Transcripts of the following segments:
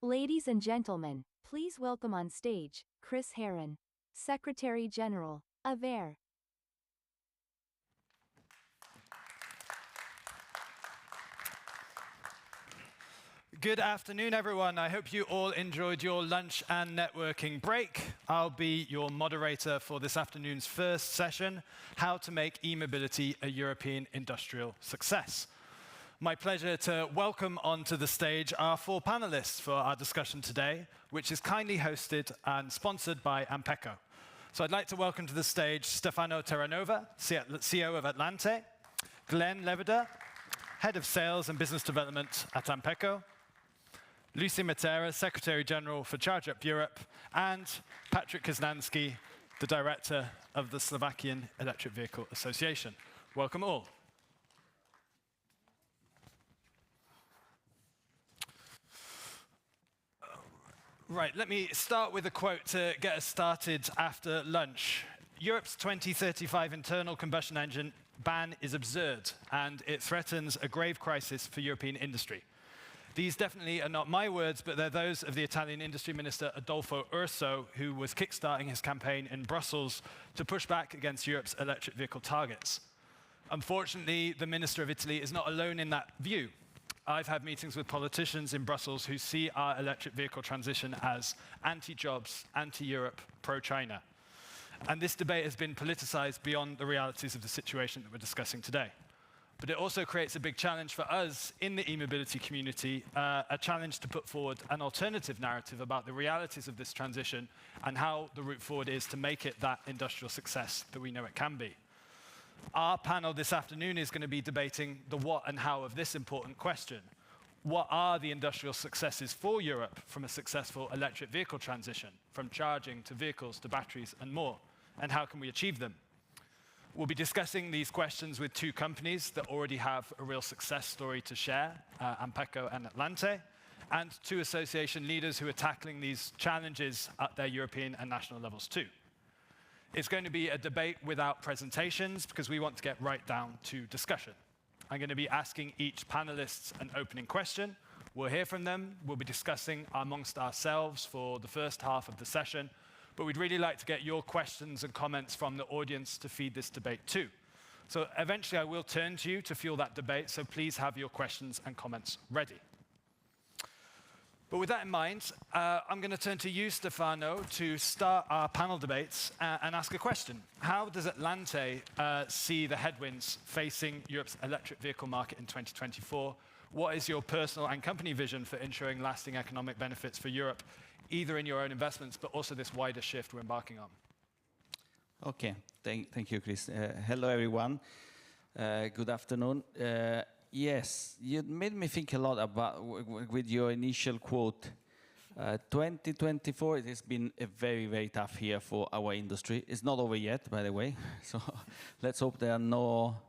Ladies and gentlemen, please welcome on stage, Chris Heron, Secretary General, AVERE. Good afternoon, everyone. I hope you all enjoyed your lunch and networking break. I'll be your moderator for this afternoon's first session, How to Make E-Mobility a European Industrial Success. My pleasure to welcome onto the stage our four panelists for our discussion today, which is kindly hosted and sponsored by AMPECO. So I'd like to welcome to the stage Stefano Terranova, CEO of ATLANTE, Glenn Leveder, Head of Sales and Business Development at AMPECO, Lucie Mattera, Secretary General for CHARGEUP Europe, and Patrik Krizansky, the Director of the Slovakian Electric Vehicle Association. Welcome all. Right, let me start with a quote to get us started after lunch. Europe's 2035 internal combustion engine ban is absurd, and it threatens a grave crisis for European industry. These definitely are not my words, but they're those of the Italian Industry Minister Adolfo Urso, who was kickstarting his campaign in Brussels to push back against Europe's electric vehicle targets. Unfortunately, the Minister of Italy is not alone in that view. I've had meetings with politicians in Brussels who see our electric vehicle transition as anti-jobs, anti-Europe, pro-China. And this debate has been politicized beyond the realities of the situation that we're discussing today. But it also creates a big challenge for us in the e-mobility community, a challenge to put forward an alternative narrative about the realities of this transition and how the route forward is to make it that industrial success that we know it can be. Our panel this afternoon is going to be debating the what and how of this important question. What are the industrial successes for Europe from a successful electric vehicle transition, from charging to vehicles to batteries and more, and how can we achieve them? We'll be discussing these questions with two companies that already have a real success story to share, AMPECO and ATLANTE, and two association leaders who are tackling these challenges at their European and national levels too. It's going to be a debate without presentations because we want to get right down to discussion. I'm going to be asking each panelist an opening question. We'll hear from them. We'll be discussing amongst ourselves for the first half of the session. But we'd really like to get your questions and comments from the audience to feed this debate too. So eventually I will turn to you to fuel that debate, so please have your questions and comments ready. But with that in mind, I'm going to turn to you, Stefano, to start our panel debates and ask a question. How does ATLANTE see the headwinds facing Europe's electric vehicle market in 2024? What is your personal and company vision for ensuring lasting economic benefits for Europe, either in your own investments, but also this wider shift we're embarking on? Okay, thank you, Chris. Hello, everyone. Good afternoon. Yes, you made me think a lot about with your initial quote. 2024, it has been a very, very tough year for our industry. It's not over yet, by the way. So let's hope there are no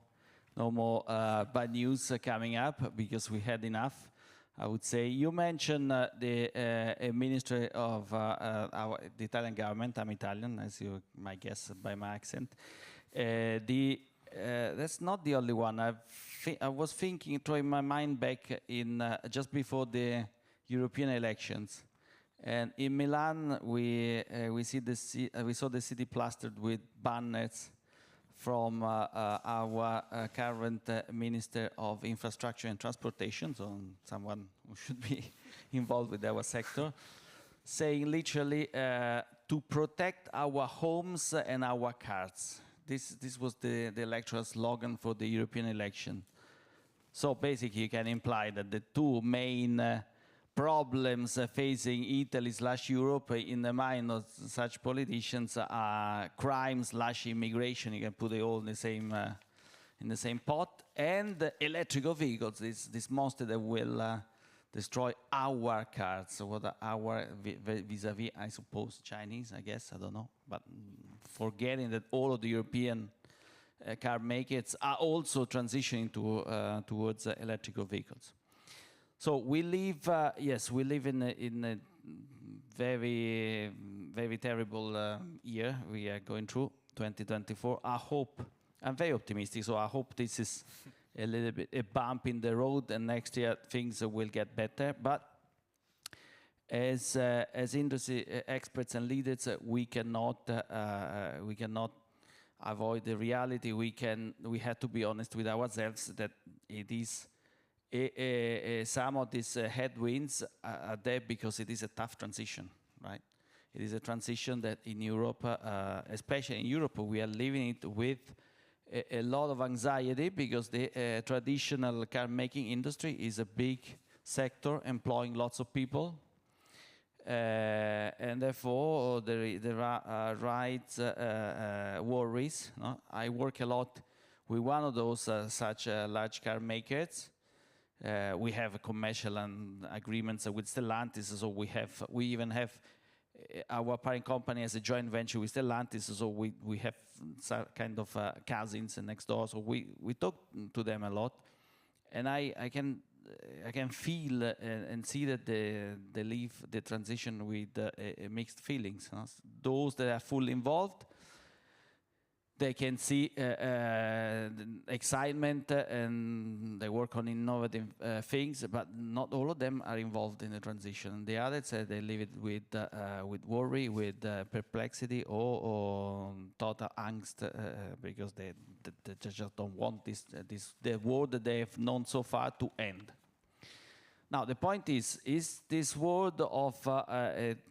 more bad news coming up, because we had enough, I would say. You mentioned the Ministry of the Italian government. I'm Italian, as you might guess by my accent. That's not the only one. I was thinking, throwing my mind back in just before the European elections, and in Milan we saw the city plastered with banners from our current Minister of Infrastructure and Transportation, so someone who should be involved with our sector, saying literally to protect our homes and our cars. This was the electoral slogan for the European election. So basically, you can imply that the two main problems facing Italy/Europe in the mind of such politicians are crime/immigration. You can put it all in the same pot, and electrical vehicles. This monster that will destroy our cars. So what are our vis-a-vis, I suppose, Chinese, I guess, I don't know. But forgetting that all of the European car makers are also transitioning towards electrical vehicles. So we live, yes, we live in a very, very terrible year we are going through, 2024. I hope, I'm very optimistic, so I hope this is a little bit a bump in the road, and next year things will get better. But as industry experts and leaders, we cannot avoid the reality. We have to be honest with ourselves that it is some of these headwinds are there because it is a tough transition, right? It is a transition that in Europe, especially in Europe, we are living it with a lot of anxiety because the traditional car making industry is a big sector employing lots of people. And therefore, there are worries. No? I work a lot with one of those such large car makers. We have commercial agreements with Stellantis, so we even have our parent company as a joint venture with Stellantis, so we have some kind of cousins next door. So we talk to them a lot, and I can feel and see that they leave the transition with mixed feelings. Those that are fully involved, they can see excitement and they work on innovative things, but not all of them are involved in the transition. The others, they leave it with worry, with perplexity, or total angst because they just don't want the world that they have known so far to end. Now, the point is this world of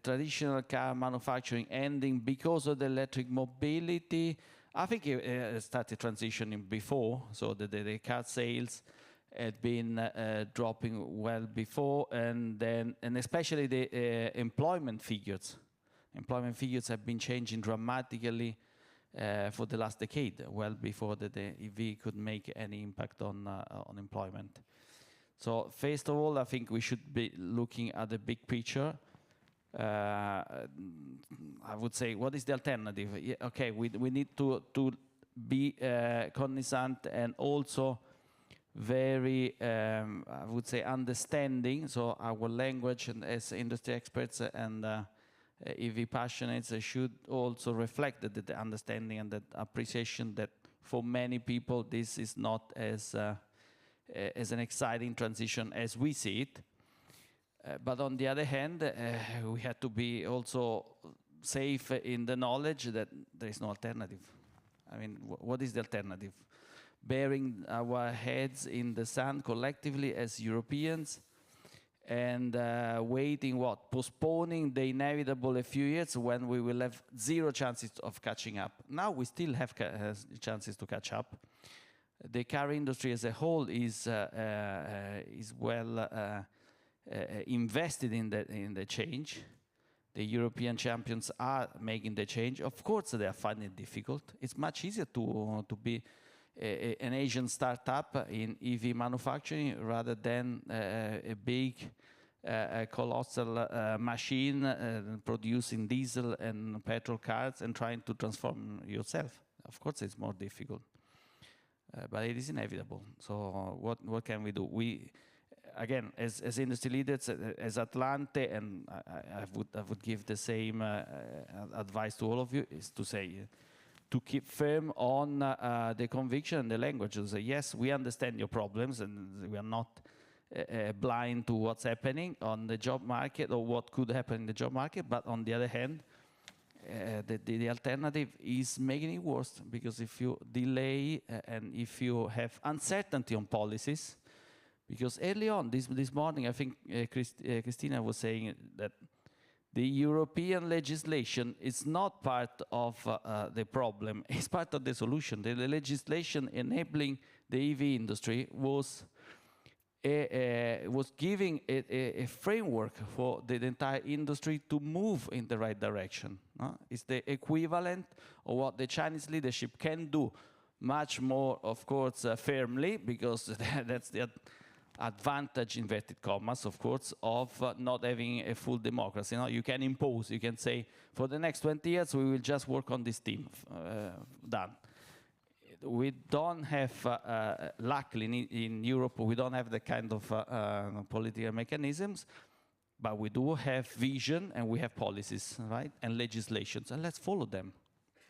traditional car manufacturing ending because of the electric mobility? I think it started transitioning before, so the car sales had been dropping well before, and especially the employment figures. Employment figures have been changing dramatically for the last decade, well before the EV could make any impact on employment. So first of all, I think we should be looking at the big picture. I would say, what is the alternative? Yeah, okay, we need to be cognizant and also very, I would say, understanding. So our language and as industry experts and EV passionates should also reflect the understanding and that appreciation that for many people this is not as an exciting transition as we see it. But on the other hand, we have to be also safe in the knowledge that there is no alternative. I mean, what is the alternative? Burying our heads in the sand collectively as Europeans and waiting what? Postponing the inevitable a few years when we will have zero chances of catching up. Now we still have chances to catch up. The car industry as a whole is well invested in the change. The European champions are making the change. Of course, they are finding it difficult. It's much easier to be an Asian startup in EV manufacturing rather than a big, colossal machine producing diesel and petrol cars and trying to transform yourself. Of course, it's more difficult, but it is inevitable. So what can we do? Again, as industry leaders, as ATLANTE, and I would give the same advice to all of you, is to say, to keep firm on the conviction and the language. To say, yes, we understand your problems, and we are not blind to what's happening on the job market or what could happen in the job market. But on the other hand, the alternative is making it worse, because if you delay and if you have uncertainty on policies. Because early on, this morning, I think Christina was saying that the European legislation is not part of the problem, it's part of the solution. The legislation enabling the EV industry was giving a framework for the entire industry to move in the right direction. It's the equivalent of what the Chinese leadership can do, much more, of course, firmly, because that's the advantage, inverted commas, of course, of not having a full democracy. You can impose, you can say, for the next 20 years, we will just work on this team, done. We don't have, luckily in Europe, we don't have the kind of political mechanisms, but we do have vision and we have policies, right, and legislations, and let's follow them.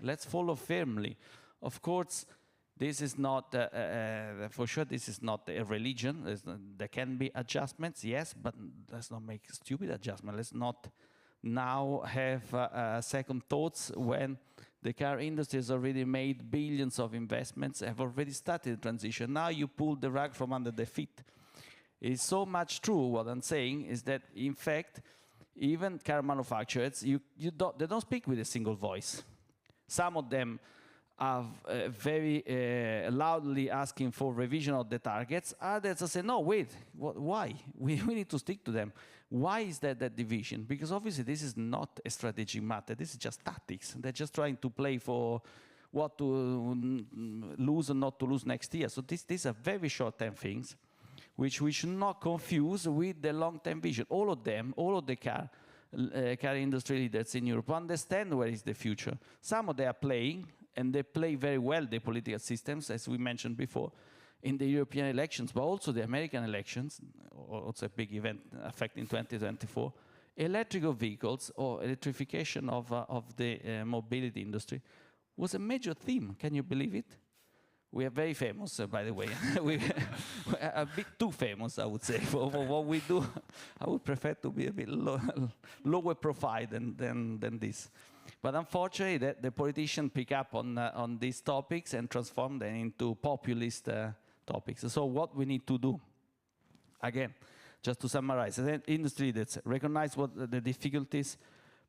Let's follow firmly. Of course, This is not, for sure, this is not a religion. There can be adjustments, yes, but let's not make stupid adjustments. Let's not now have second thoughts when the car industry has already made billions of investments, have already started the transition. Now you pull the rug from under their feet. It's so much true. What I'm saying is that, in fact, even car manufacturers, they don't speak with a single voice. Some of them are very loudly asking for revision of the targets. Others say, no, wait, why? We need to stick to them. Why is that division? Because obviously this is not a strategic matter. This is just tactics. They're just trying to play for what to lose and not to lose next year. So these are very short-term things, which we should not confuse with the long-term vision. All of them, all of the car industry leaders in Europe understand where is the future. Some of them are playing, and they play very well the political systems, as we mentioned before, in the European elections, but also the American elections, also a big event affecting 2024. Electrical vehicles or electrification of the mobility industry was a major theme. Can you believe it? We are very famous, by the way. We are a bit too famous, I would say, for what we do. I would prefer to be a bit lower profile than this. But unfortunately, the politicians pick up on these topics and transform them into populist topics. So what we need to do, again, just to summarize, the industry that recognize what the difficulties,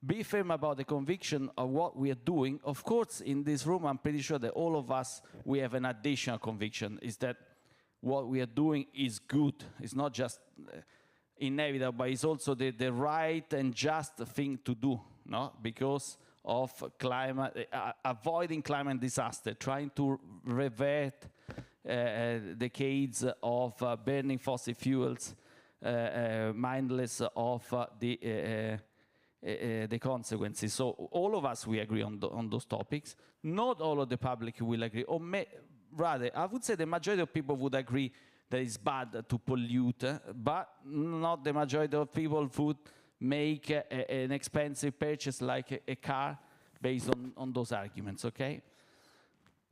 be firm about the conviction of what we are doing. Of course, in this room, I'm pretty sure that all of us, we have an additional conviction, is that what we are doing is good. It's not just inevitable, but it's also the right and just thing to do, no? Because of climate, avoiding climate disaster, trying to revert decades of burning fossil fuels, mindless of the consequences. So all of us, we agree on those topics. Not all of the public will agree, or rather, I would say the majority of people would agree that it's bad to pollute, but not the majority of people would make an expensive purchase like a car based on those arguments, okay?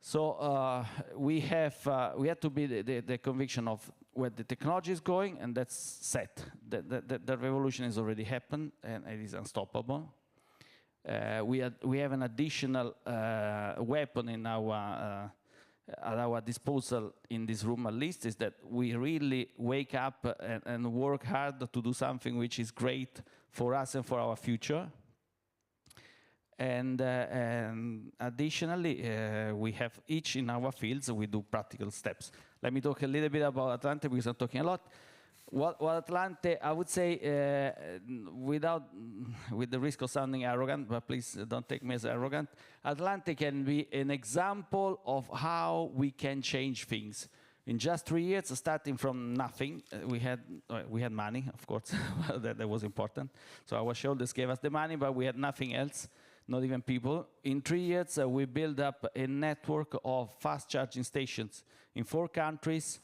So we have to be the conviction of where the technology is going, and that's set. The revolution has already happened, and it is unstoppable. We have an additional weapon in at our disposal in this room, at least, is that we really wake up and work hard to do something which is great for us and for our future. And additionally, we have each in our fields, we do practical steps. Let me talk a little bit about ATLANTE, because I'm talking a lot. What ATLANTE, I would say, with the risk of sounding arrogant, but please don't take me as arrogant, ATLANTE can be an example of how we can change things. In just 3 years, starting from nothing, we had money, of course, that was important. So our shareholders gave us the money, but we had nothing else, not even people. In 3 years, we built up a network of fast charging stations in 4 countries,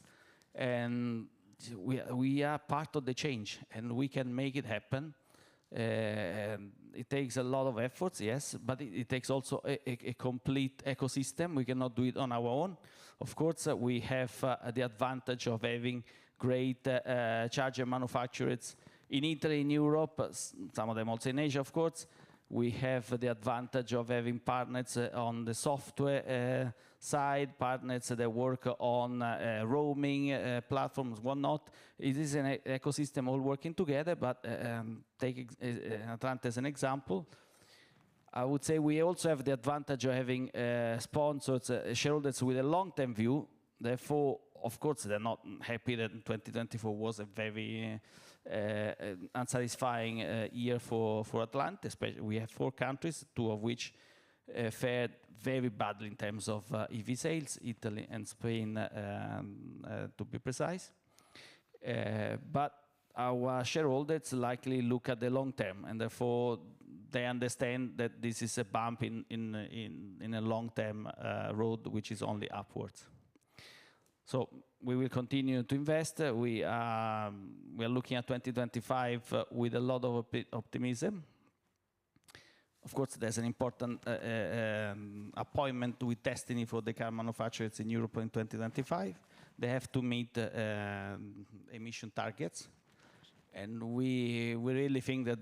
and we are part of the change, and we can make it happen. It takes a lot of efforts, yes, but it takes also a complete ecosystem. We cannot do it on our own. Of course, we have the advantage of having great charger manufacturers in Italy, in Europe, some of them also in Asia, of course. We have the advantage of having partners on the software side, partners that work on roaming platforms, whatnot. It is an ecosystem all working together, but take ATLANTE as an example. I would say we also have the advantage of having sponsors, shareholders with a long-term view. Therefore, of course, they're not happy that 2024 was a very unsatisfying year for ATLANTE. Especially, we have 4 countries, 2 of which fared very badly in terms of EV sales, Italy and Spain, to be precise. But our shareholders likely look at the long term, and therefore they understand that this is a bump in a long-term road, which is only upwards. So we will continue to invest. We are looking at 2025 with a lot of optimism. Of course, there's an important appointment with destiny for the car manufacturers in Europe in 2025. They have to meet emission targets, and we really think that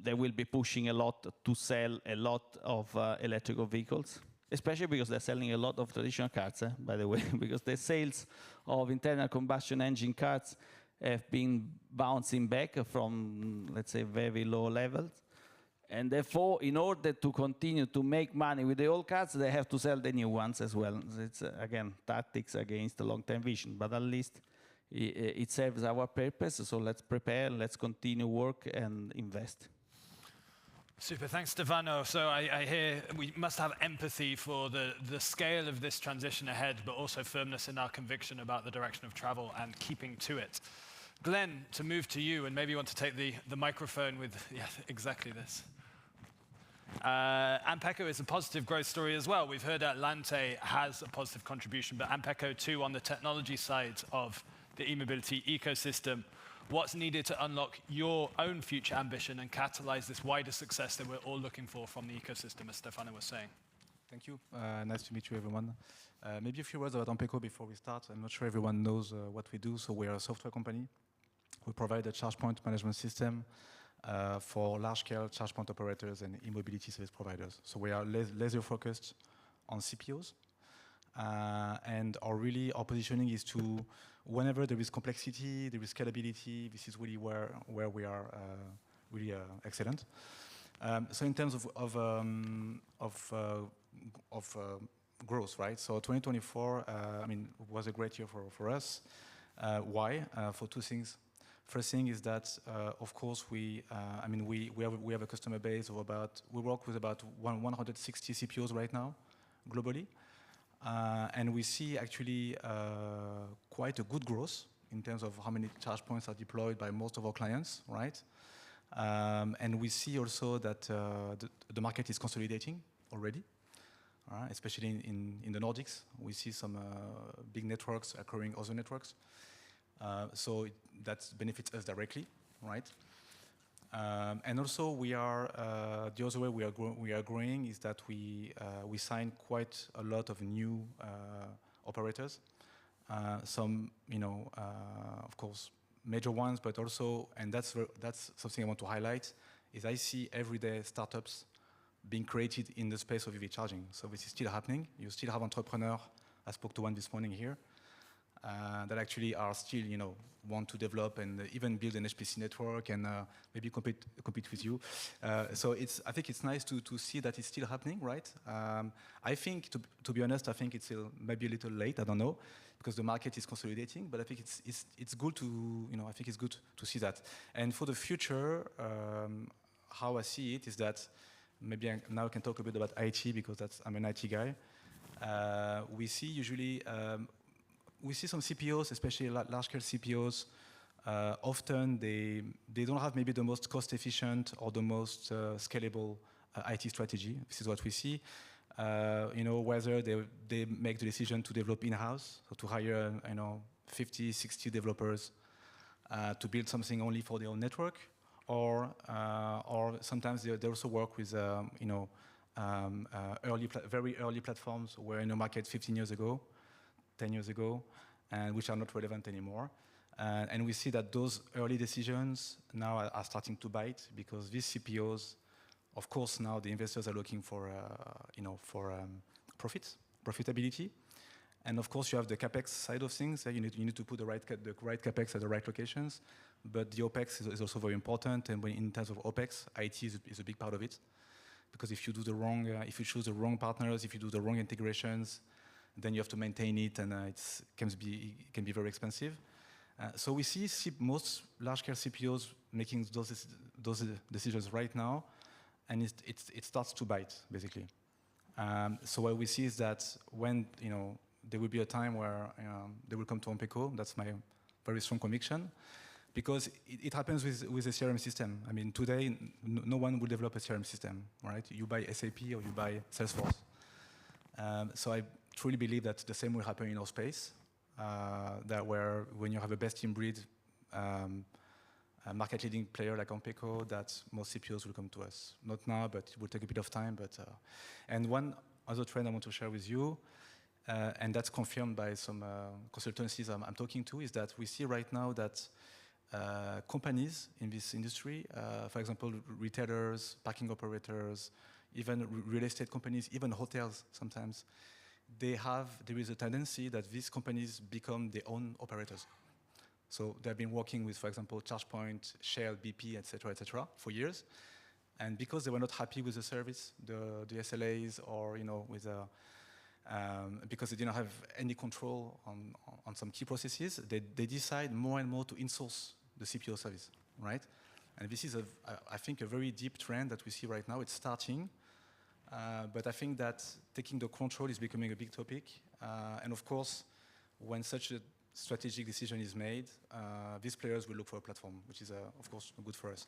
they will be pushing a lot to sell a lot of electrical vehicles, especially because they're selling a lot of traditional cars, by the way, because the sales of internal combustion engine cars have been bouncing back from, let's say, very low levels. And therefore, in order to continue to make money with the old cars, they have to sell the new ones as well. It's, again, tactics against the long-term vision, but at least it serves our purpose. So let's prepare, let's continue work and invest. Super, thanks, Stefano. So I hear we must have empathy for the scale of this transition ahead, but also firmness in our conviction about the direction of travel and keeping to it. Glenn, to move to you, and maybe you want to take the microphone with, yeah, exactly this. AMPECO is a positive growth story as well. We've heard ATLANTE has a positive contribution, but AMPECO too on the technology side of the e-mobility ecosystem. What's needed to unlock your own future ambition and catalyze this wider success that we're all looking for from the ecosystem, as Stefano was saying? Thank you. Nice to meet you, everyone. Maybe a few words about AMPECO before we start. I'm not sure everyone knows what we do. So we are a software company. We provide a charge point management system for large-scale charge point operators and e-mobility service providers. So we are laser focused on CPOs. And our positioning is to, whenever there is complexity, there is scalability, this is really where we are really excellent. So in terms of growth, right? So 2024, I mean, was a great year for us. Why? For two things. First thing is that, of course, we have a customer base of we work with about 160 CPOs right now, globally. And we see actually quite a good growth in terms of how many charge points are deployed by most of our clients, right? And we see also that the market is consolidating already, especially in the Nordics. We see some big networks acquiring other networks. So that benefits us directly, right? And also we are, the other way we are growing is that we sign quite a lot of new operators. Some, of course, major ones, but also, and that's something I want to highlight, is I see everyday startups being created in the space of EV charging. So this is still happening. You still have entrepreneurs, I spoke to one this morning here, that actually are still, want to develop and even build an HPC network and maybe compete with you. So I think it's nice to see that it's still happening, right? I think, to be honest, I think it's maybe a little late. I don't know, because the market is consolidating. But I think it's good to, I think it's good to see that. And for the future, how I see it is that maybe now I can talk a bit about IT because I'm an IT guy. We see usually. We see some CPOs, especially large-scale CPOs, often they don't have maybe the most cost-efficient or the most scalable IT strategy. This is what we see. Whether they make the decision to develop in-house, so to hire 50, 60 developers to build something only for their own network, or sometimes they also work with very early platforms were in the market 15 years ago. 10 years ago, and which are not relevant anymore. And we see that those early decisions now are starting to bite because these CPOs, of course, now the investors are looking for, profitability. And of course, you have the CapEx side of things. You need to put the right CapEx at the right locations. But the OpEx is also very important. And in terms of OpEx, IT is a big part of it. Because if you do if you choose the wrong partners, if you do the wrong integrations, then you have to maintain it, and it can be very expensive. So we see most large-scale CPOs making those decisions right now, and it starts to bite, basically. So what we see is that when there will be a time where they will come to AMPECO, that's my very strong conviction, because it happens with a CRM system. I mean, today, no one will develop a CRM system, right? You buy SAP or you buy Salesforce. So I truly believe that the same will happen in our space, that when you have a best-in-breed market-leading player like AMPECO, that most CPOs will come to us. Not now, but it will take a bit of time. But and one other trend I want to share with you, and that's confirmed by some consultancies I'm talking to, is that we see right now that companies in this industry, for example, retailers, parking operators, even real estate companies, even hotels sometimes, there is a tendency that these companies become their own operators. So they've been working with, for example, ChargePoint, Shell, BP, et cetera, for years. And because they were not happy with the service, the SLAs, or with because they didn't have any control on some key processes, they decide more and more to insource the CPO service, right? And this is, I think, a very deep trend that we see right now. It's starting, but I think that taking the control is becoming a big topic. And of course, when such a strategic decision is made, these players will look for a platform, which is, of course, good for us.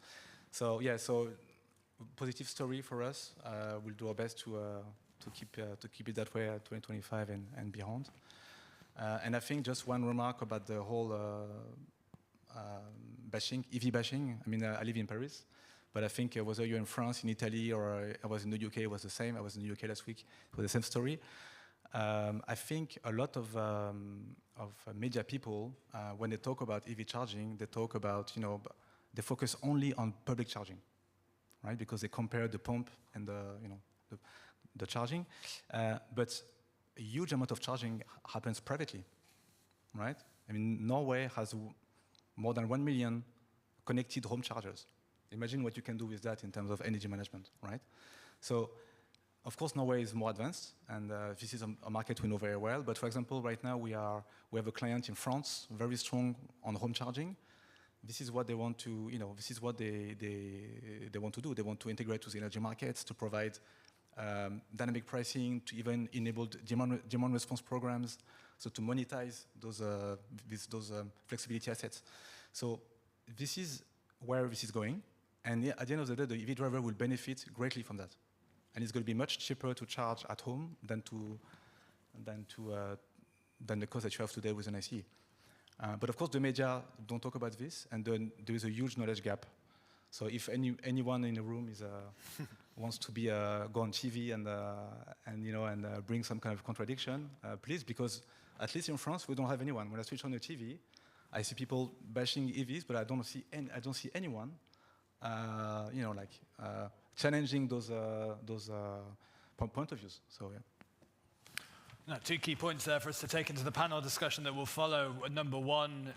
So yeah, so positive story for us. We'll do our best to keep it that way at 2025 and beyond. And I think just one remark about the whole bashing, EV bashing. I mean, I live in Paris, but I think whether you're in France, in Italy, or I was in the UK, it was the same. I was in the UK last week. It was the same story. I think a lot of media people, when they talk about EV charging, they talk about, they focus only on public charging, right? Because they compare the pump and the charging. But a huge amount of charging happens privately, right? I mean, Norway has more than 1 million connected home chargers. Imagine what you can do with that in terms of energy management, right? So, of course, Norway is more advanced, and this is a market we know very well. But for example, right now we have a client in France, very strong on home charging. This is what they want to, this is what they want to do. They want to integrate with the energy markets to provide dynamic pricing, to even enable demand response programs, so to monetize those flexibility assets. So this is where this is going, and at the end of the day, the EV driver will benefit greatly from that. And it's going to be much cheaper to charge at home than the cost that you have today with an ICE. But of course, the media don't talk about this, and then there is a huge knowledge gap. So if anyone in the room wants to go on TV and bring some kind of contradiction, please, because at least in France we don't have anyone. When I switch on the TV, I see people bashing EVs, but I don't see anyone, challenging those point of views. So yeah. No, two key points there for us to take into the panel discussion that will follow. Number one,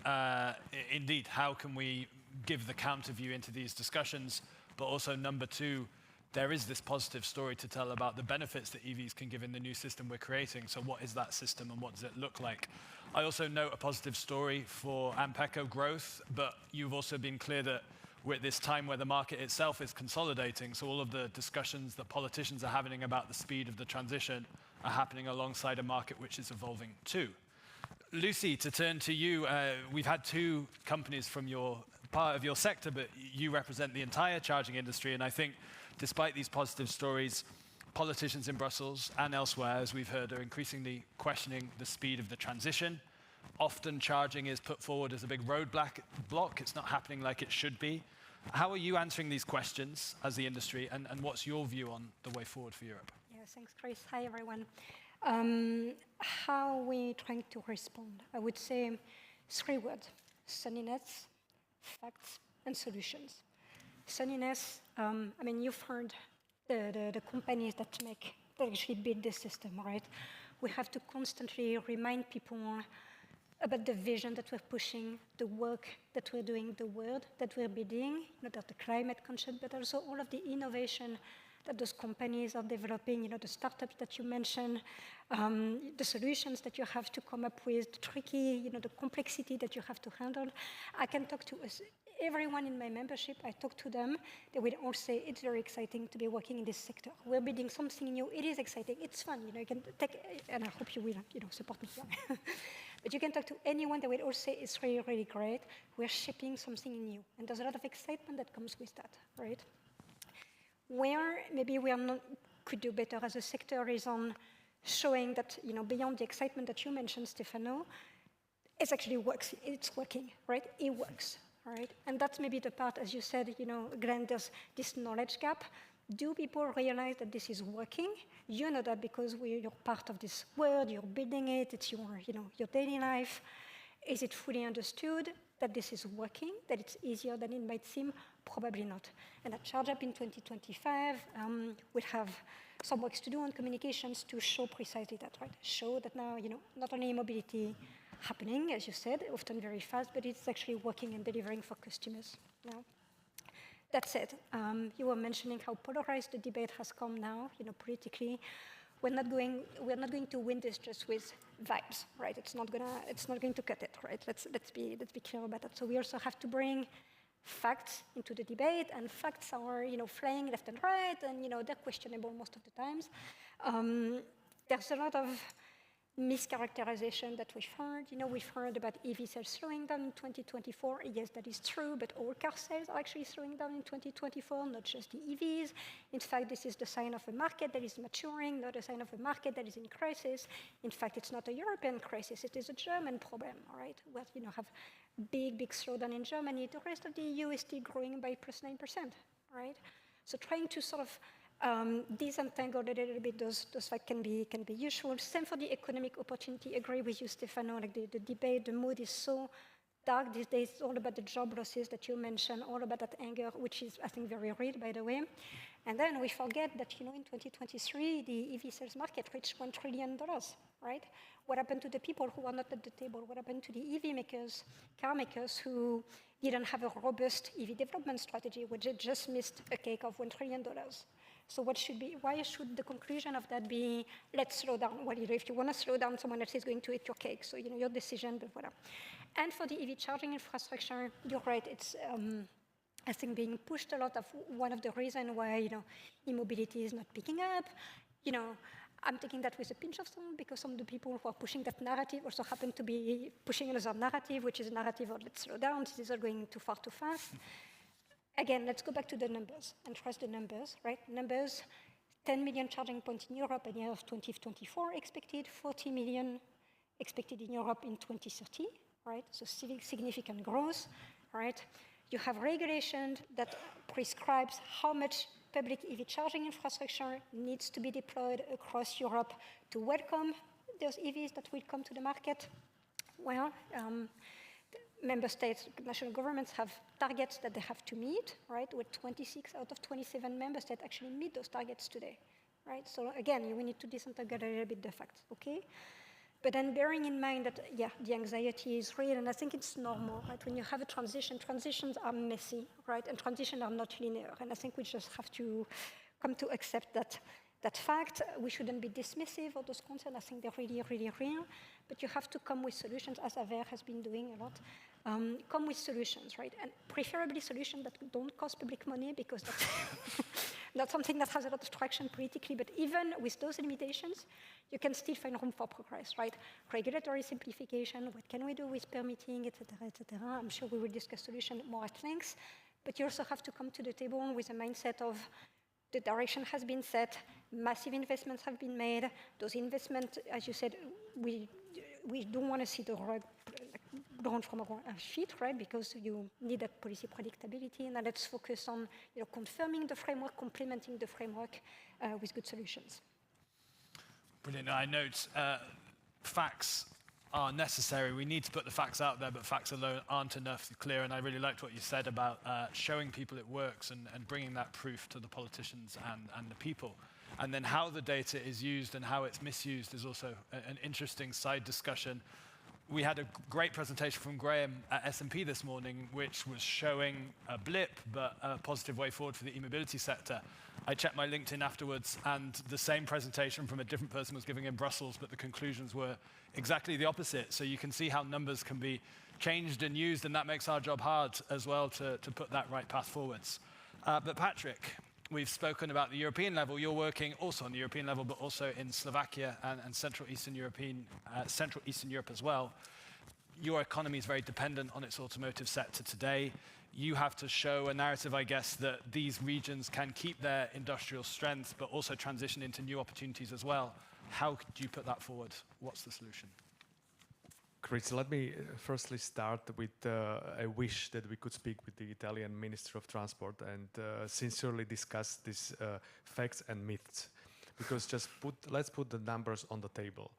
indeed, how can we give the counter view into these discussions? But also number two, there is this positive story to tell about the benefits that EVs can give in the new system we're creating. So what is that system and what does it look like? I also note a positive story for AMPECO growth, but you've also been clear that we're at this time where the market itself is consolidating. So all of the discussions that politicians are having about the speed of the transition are happening alongside a market which is evolving too. Lucie, to turn to you, we've had two companies from your part of your sector, but you represent the entire charging industry, and I think despite these positive stories, politicians in Brussels and elsewhere, as we've heard, are increasingly questioning the speed of the transition. Often charging is put forward as a big roadblock. It's not happening like it should be. How are you answering these questions as the industry, and what's your view on the way forward for Europe? Yeah, thanks, Chris. Hi, everyone. How are we trying to respond? I would say 3 words: sunniness, facts, and solutions. Sunniness, I mean, you've heard the companies that actually build this system, right? We have to constantly remind people about the vision that we're pushing, the work that we're doing, the world that we're building, not just the climate conscious, but also all of the innovation that those companies are developing, the startups that you mentioned, the solutions that you have to come up with, the tricky, the complexity that you have to handle. I can talk to everyone in my membership. I talk to them. They will all say it's very exciting to be working in this sector. We're building something new. It is exciting. It's fun. You can take, and I hope you will, support me here. But you can talk to anyone. They will all say it's really, really great. We're shaping something new, and there's a lot of excitement that comes with that, right? Where maybe could do better as a sector is on showing that, beyond the excitement that you mentioned, Stefano, it actually works. It's working, right? It works. all right? And that's maybe the part, as you said, Glenn, there's this knowledge gap. Do people realize that this is working? You know that because you're part of this world, you're building it, it's your daily life. Is it fully understood that this is working, that it's easier than it might seem? Probably not. And at CHARGEUP in 2025, we'll have some work to do on communications to show precisely that, right? Show that now, not only mobility happening, as you said, often very fast, but it's actually working and delivering for customers now. That said, you were mentioning how polarized the debate has come now, politically. We're not going to win this just with vibes, right? It's not going to cut it, right? Let's be clear about that. So we also have to bring facts into the debate, and facts are flying left and right, and they're questionable most of the times. There's a lot of mischaracterization that we've heard. We've heard about EV sales slowing down in 2024. Yes, that is true, but all car sales are actually slowing down in 2024, not just the EVs. In fact, this is the sign of a market that is maturing, not a sign of a market that is in crisis. In fact, it's not a European crisis, it is a German problem, all right? Where have big slowdown in Germany. The rest of the EU is still growing by +9%, right? So trying to sort of disentangle a little bit those facts can be useful. Same for the economic opportunity. Agree with you, Stefano. Like the debate, the mood is so dark these days. It's all about the job losses that you mentioned, all about that anger, which is, I think, very real, by the way. And then we forget that, in 2023, the EV sales market reached $1 trillion, right? What happened to the people who are not at the table? What happened to the EV makers, car makers who didn't have a robust EV development strategy, which just missed a cake of $1 trillion? So why should the conclusion of that be, let's slow down? Well, if you want to slow down, someone else is going to eat your cake. So, your decision, but whatever. And for the EV charging infrastructure, you're right. It's, I think, being pushed a lot of one of the reasons why, e-mobility is not picking up. I'm taking that with a pinch of salt because some of the people who are pushing that narrative also happen to be pushing another narrative, which is a narrative of let's slow down, this is all going too far, too fast. Again, let's go back to the numbers and trust the numbers, right? Numbers, 10 million charging points in Europe at the end of 2024 expected, 40 million expected in Europe in 2030, right? So significant growth, right? You have regulation that prescribes how much public EV charging infrastructure needs to be deployed across Europe to welcome those EVs that will come to the market. Well, member states, national governments have targets that they have to meet, right? With 26 out of 27 member states actually meet those targets today, right? So again, we need to disentangle a little bit the facts, okay? But then bearing in mind that, yeah, the anxiety is real, and I think it's normal, right? When you have a transition, transitions are messy, right? And transitions are not linear, and I think we just have to come to accept that fact. We shouldn't be dismissive of those concerns. I think they're really, really real, but you have to come with solutions, as AVERE has been doing a lot. Come with solutions, right? And preferably solutions that don't cost public money, because that's not something that has a lot of traction politically, but even with those limitations, you can still find room for progress, right? Regulatory simplification, what can we do with permitting, et cetera, et cetera. I'm sure we will discuss solutions more at length, but you also have to come to the table with a mindset of the direction has been set, massive investments have been made. Those investments, as you said, we don't want to see the rug blown from our feet, right? Because you need that policy predictability. And let's focus on confirming the framework, complementing the framework with good solutions. Brilliant. I note facts are necessary. We need to put the facts out there, but facts alone aren't enough clear. And I really liked what you said about showing people it works and bringing that proof to the politicians and the people. And then how the data is used and how it's misused is also an interesting side discussion. We had a great presentation from Graham at S&P this morning, which was showing a blip, but a positive way forward for the e-mobility sector. I checked my LinkedIn afterwards, and the same presentation from a different person was giving in Brussels, but the conclusions were exactly the opposite. So you can see how numbers can be changed and used, and that makes our job hard as well to put that right path forwards. But Patrik, we've spoken about the European level. You're working also on the European level, but also in Slovakia and Central Eastern Europe as well. Your economy is very dependent on its automotive sector today. You have to show a narrative, I guess, that these regions can keep their industrial strength, but also transition into new opportunities as well. How do you put that forward? What's the solution? Chris, let me firstly start with a wish that we could speak with the Italian Minister of Transport and sincerely discuss these facts and myths. Because let's put the numbers on the table.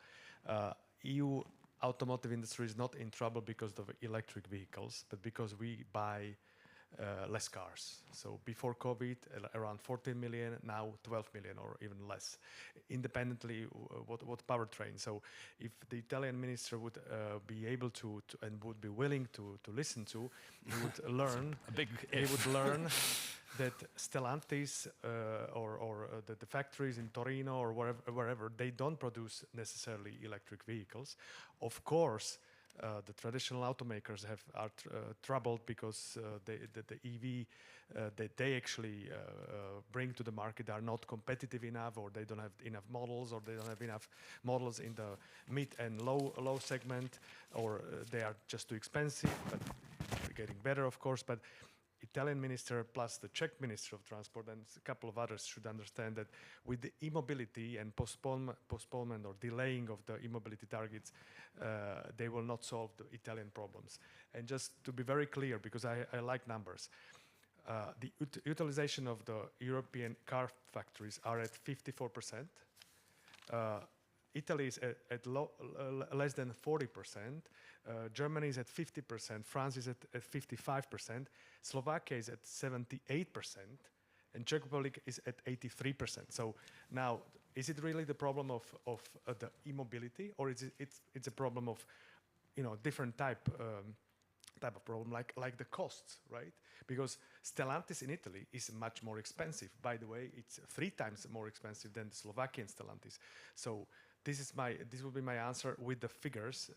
EU automotive industry is not in trouble because of electric vehicles, but because we buy less cars. So before COVID, around 14 million, now 12 million or even less, independently what powertrain. So if the Italian minister would be able to and would be willing to listen to, he would learn, that Stellantis or the factories in Torino or wherever, they don't produce necessarily electric vehicles. Of course, the traditional automakers are troubled because the EV that they actually bring to the market are not competitive enough, or they don't have enough models, or they don't have enough models in the mid and low segment, or they are just too expensive, but getting better, of course. But Italian minister plus the Czech minister of transport and a couple of others should understand that with the e-mobility and postponement or delaying of the e-mobility targets, they will not solve the Italian problems. And just to be very clear, because I like numbers, the utilization of the European car factories are at 54%. Italy is at less than 40%. Germany is at 50%. France is at 55%. Slovakia is at 78%. And Czech Republic is at 83%. So now, is it really the problem of the e-mobility, or is it's a problem of, different type of problem, like the costs, right? Because Stellantis in Italy is much more expensive. By the way, it's 3 times more expensive than the Slovakian Stellantis. So this will be my answer with the figures.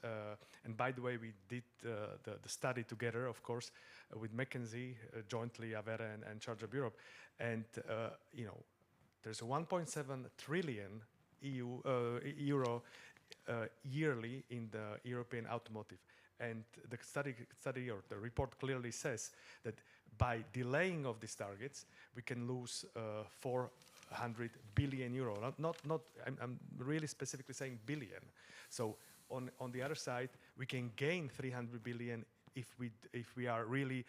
And by the way, we did the study together, of course, with McKinsey, jointly AVERE and CHARGEUP Europe. And there's a 1.7 trillion euro yearly in the European automotive. And the study or the report clearly says that by delaying of these targets, we can lose 400 billion euro. I'm really specifically saying billion. So on the other side, we can gain 300 billion if we are really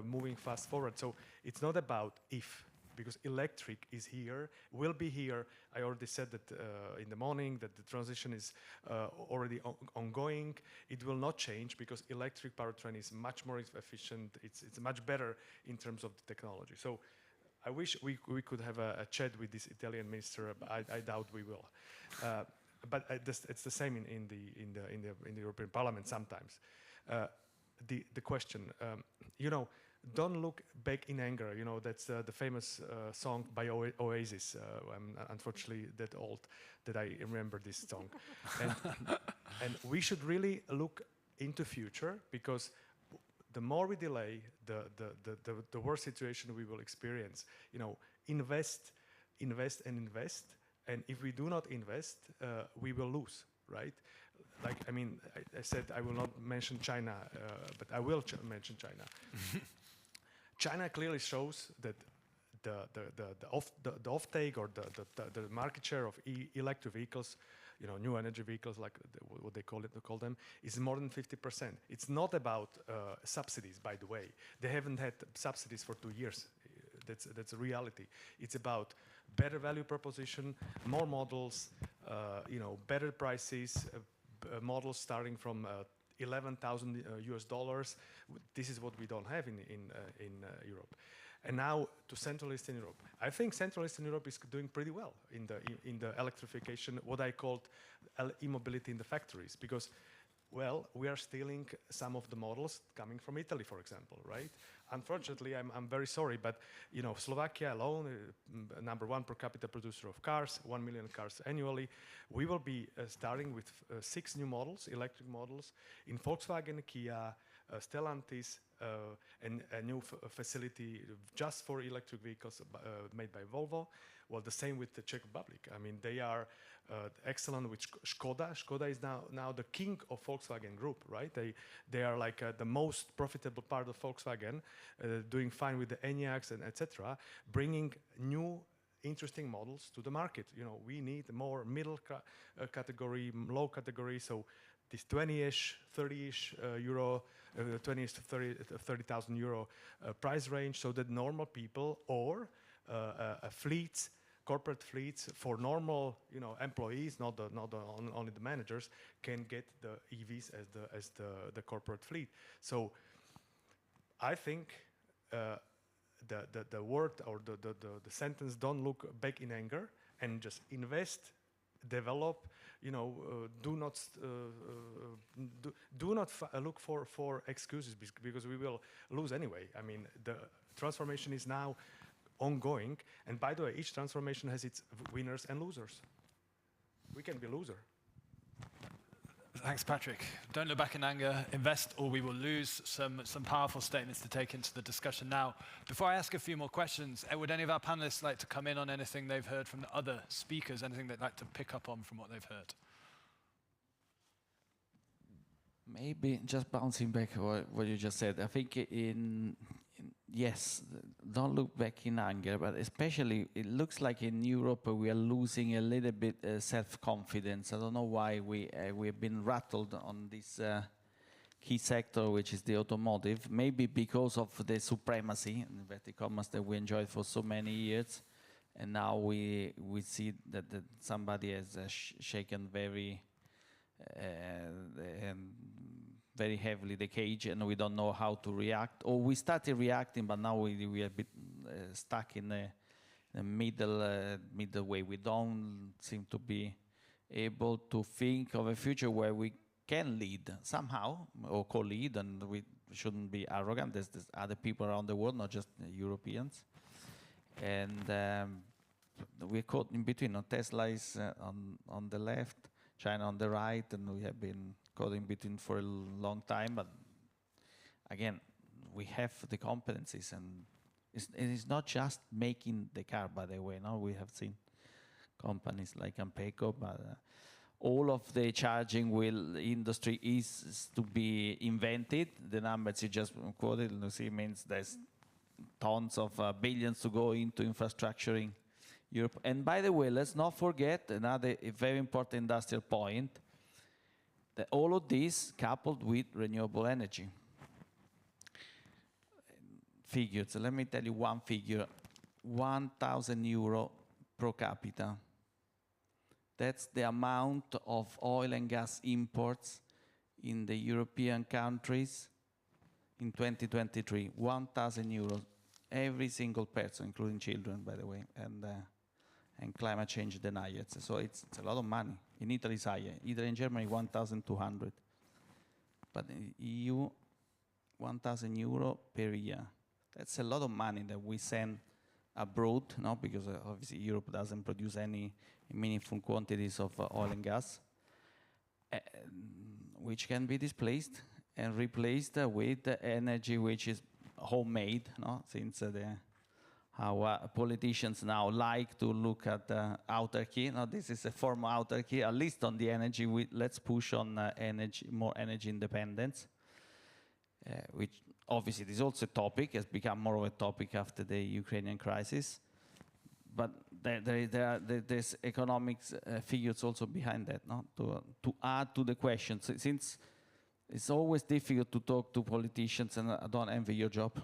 moving fast forward. So it's not about if, because electric is here, will be here. I already said that in the morning, that the transition is already ongoing. It will not change because electric powertrain is much more efficient. It's much better in terms of the technology. So I wish we could have a chat with this Italian minister. I doubt we will. But it's the same in the European Parliament sometimes. The question, don't look back in anger. That's the famous song by Oasis. I'm unfortunately that old that I remember this song. And we should really look into future, because the more we delay, the worse situation we will experience. Invest, and if we do not invest, we will lose, right? I said I will not mention China, but I will mention China. China clearly shows that the offtake or the market share of electric vehicles, new energy vehicles, like what they call them, is more than 50%. It's not about subsidies, by the way. They haven't had subsidies for 2 years. That's a reality. It's about better value proposition, more models, better prices, models starting from $11,000 US. This is what we don't have in Europe. And now to Central Eastern Europe. I think Central Eastern Europe is doing pretty well in the electrification, what I called e-mobility in the factories, because, well, we are stealing some of the models coming from Italy, for example, right? Unfortunately, I'm very sorry, but Slovakia alone, #1 per capita producer of cars, 1 million cars annually. We will be starting with 6 new models, electric models, in Volkswagen, Kia, Stellantis, and a new facility just for electric vehicles made by Volvo. Well, the same with the Czech Republic. I mean, they are excellent with Škoda. Škoda is now the king of Volkswagen Group, right? They are like the most profitable part of Volkswagen, doing fine with the Enyaqs and etc., bringing new interesting models to the market. We need more middle category, low category, so this 20-ish, 30-ish euro, 20 to 30,000 euro price range, so that normal people or fleets, corporate fleets for normal, employees, not only the managers, can get the EVs as the corporate fleet. So I think the word or the sentence, don't look back in anger and just invest, develop, do not look for excuses, because we will lose anyway. I mean, the transformation is now ongoing, and by the way, each transformation has its winners and losers. We can be loser. Thanks, Patrik. Don't look back in anger, invest or we will lose. Some powerful statements to take into the discussion now. Before I ask a few more questions, would any of our panelists like to come in on anything they've heard from the other speakers, anything they'd like to pick up on from what they've heard? Maybe just bouncing back what you just said. I think yes, don't look back in anger, but especially it looks like in Europe we are losing a little bit self-confidence. I don't know why we have been rattled on this key sector, which is the automotive. Maybe because of the supremacy, inverted commas, that we enjoyed for so many years, and now we see that somebody has shaken very heavily the cage, and we don't know how to react. Or we started reacting, but now we are a bit stuck in the middle way. We don't seem to be able to think of a future where we can lead somehow, or co-lead, and we shouldn't be arrogant. There's other people around the world, not just Europeans. And we're caught in between. Tesla is on the left, China on the right, and we have been caught in between for a long time. But again, we have the competencies, and it's not just making the car, by the way. Now we have seen companies like AMPECO, but all of the charging wheel industry is to be invented. The numbers you just quoted, Lucie, means there's tons of billions to go into infrastructuring Europe. And by the way, let's not forget another very important industrial point, that all of this coupled with renewable energy. Figures, let me tell you one figure, 1,000 euro per capita. That's the amount of oil and gas imports in the European countries in 2023, 1,000 euros, every single person, including children, by the way, and climate change deniers. So it's a lot of money. In Italy it's higher, either in Germany 1,200, but in EU 1,000 euro per year. That's a lot of money that we send abroad, no? Because obviously Europe doesn't produce any meaningful quantities of oil and gas, which can be displaced and replaced with energy which is homemade, no? Since our politicians now like to look at autarky. Now this is a form of autarky, at least on the energy. Let's push on more energy independence, which obviously is also a topic, has become more of a topic after the Ukrainian crisis. But there's economics figures also behind that, no? To add to the question, since it's always difficult to talk to politicians, and I don't envy your job,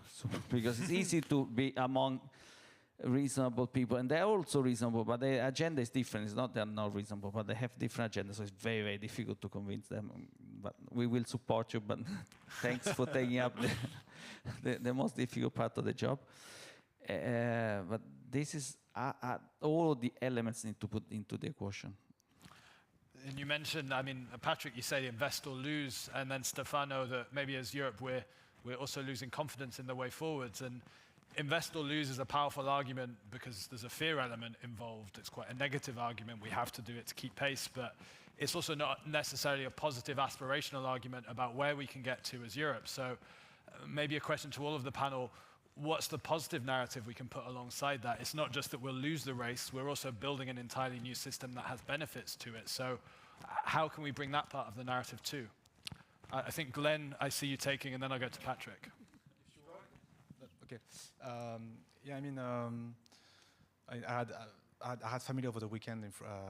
because it's easy to be among reasonable people, and they're also reasonable, but their agenda is different. It's not they're not reasonable, but they have different agendas, so it's very, very difficult to convince them. But we will support you, but thanks for taking up the most difficult part of the job. But this is all the elements need to put into the equation. And you mentioned, I mean, Patrik, you say invest or lose, and then Stefano, that maybe as Europe we're also losing confidence in the way forwards. And invest or lose is a powerful argument because there's a fear element involved. It's quite a negative argument. We have to do it to keep pace, but it's also not necessarily a positive aspirational argument about where we can get to as Europe. So maybe a question to all of the panel: what's the positive narrative we can put alongside that? It's not just that we'll lose the race, we're also building an entirely new system that has benefits to it. So how can we bring that part of the narrative too? I think Glenn, I see you taking, and then I'll go to Patrik. Okay. Yeah, I mean, I I had family over the weekend.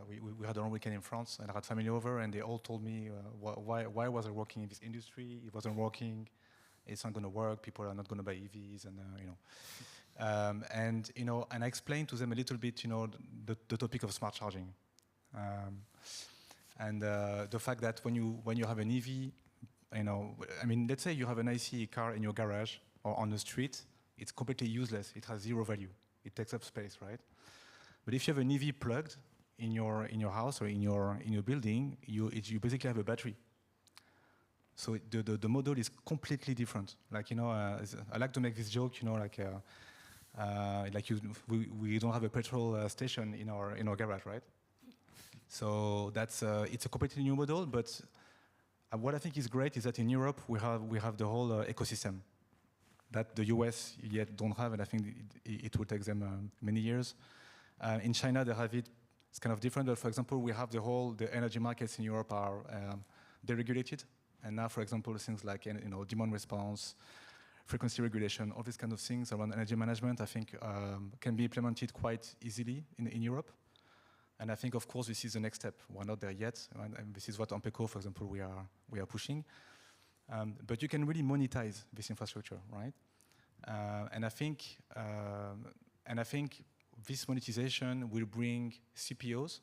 We had our own weekend in France, and I had family over, and they all told me, why was I working in this industry? It wasn't working. It's not going to work. People are not going to buy EVs, and and I explained to them a little bit, the topic of smart charging, and the fact that when you have an EV, let's say you have an ICE car in your garage or on the street, it's completely useless. It has zero value. It takes up space, right? But if you have an EV plugged in your house or in your building, you basically have a battery. So the model is completely different. Like I like to make this joke. We don't have a petrol station in our garage, right? So that's it's a completely new model. But what I think is great is that in Europe we have the whole ecosystem that the US yet don't have, and I think it will take them many years. In China they have it. It's kind of different, but for example, we have the energy markets in Europe are deregulated, and now, for example, things like demand response, frequency regulation, all these kind of things around energy management, I think can be implemented quite easily in Europe. And I think, of course, this is the next step. We're not there yet, and this is what AMPECO, for example, we are pushing. But you can really monetize this infrastructure, right? And I think this monetization will bring CPOs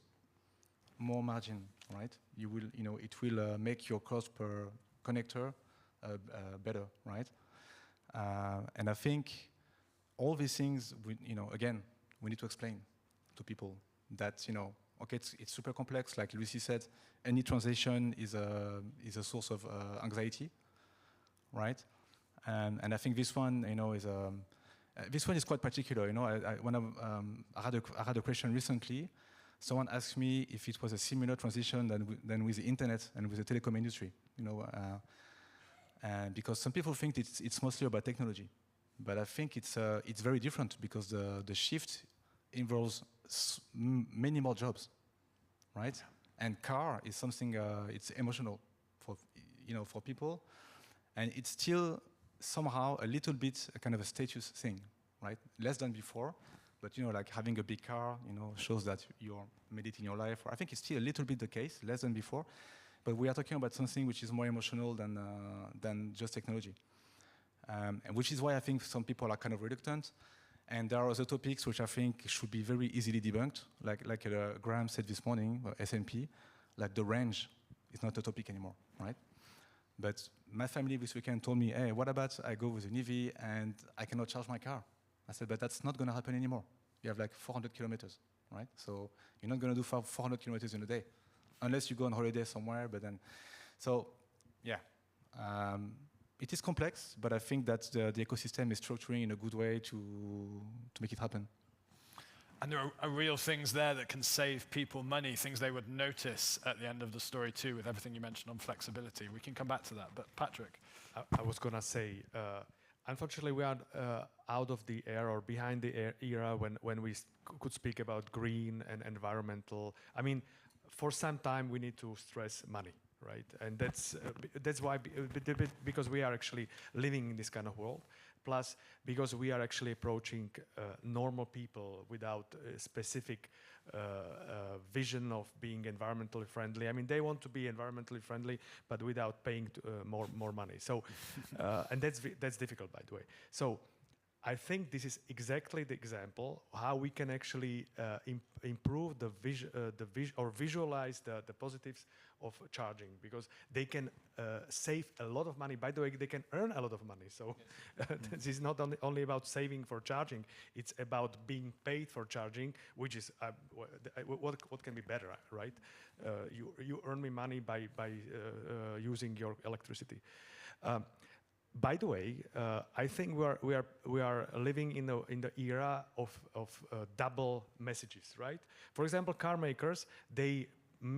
more margin, right? It will make your cost per connector better, right? And I think all these things, again, we need to explain to people that okay, it's super complex. Like Lucie said, any transition is a source of anxiety, right? And I think this one, is quite particular. When I had a question recently. Someone asked me if it was a similar transition than with the internet and with the telecom industry. Because some people think it's mostly about technology, but I think it's very different because the shift involves many more jobs, right? And car is something it's emotional for people, and it's still somehow a little bit a kind of a status thing, right? Less than before, but like having a big car, shows that you're made it in your life. I think it's still a little bit the case, less than before, but we are talking about something which is more emotional than just technology, and which is why I think some people are kind of reluctant. And there are other topics which I think should be very easily debunked, like Graham said this morning, S&P, like the range is not a topic anymore, right? But my family this weekend told me, hey, what about I go with an EV and I cannot charge my car? I said, but that's not going to happen anymore. You have like 400 kilometers, right? So you're not going to do 400 kilometers in a day, unless you go on holiday somewhere, but then, so yeah. It is complex, but I think that the ecosystem is structuring in a good way to make it happen. And there are real things there that can save people money, things they would notice at the end of the story too, with everything you mentioned on flexibility. We can come back to that, but Patrik. I was going to say, unfortunately, we are out of the era or behind the era when we could speak about green and environmental. I mean, for some time we need to stress money. Right, and that's why, because we are actually living in this kind of world, plus because we are actually approaching normal people without a specific vision of being environmentally friendly. I mean, they want to be environmentally friendly, but without paying more money. So, and that's difficult, by the way. So, I think this is exactly the example how we can actually improve or visualize the positives of charging, because they can save a lot of money. By the way, they can earn a lot of money. So this is not only about saving for charging; it's about being paid for charging, which is what can be better, right? You earn me money by using your electricity. By the way, I think we are living in the era of double messages, right? For example, car makers,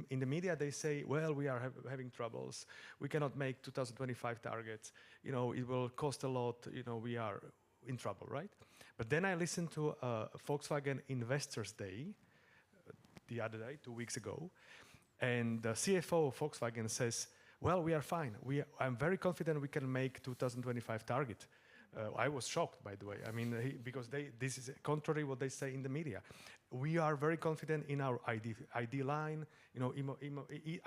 in the media they say, well, we are having troubles. We cannot make 2025 targets. It will cost a lot. We are in trouble, right? But then I listened to Volkswagen Investors Day the other day, 2 weeks ago, and the CFO of Volkswagen says, well, we are fine. I'm very confident we can make 2025 target. I was shocked, by the way. I mean, because this is contrary what they say in the media. We are very confident in our ID line. You know,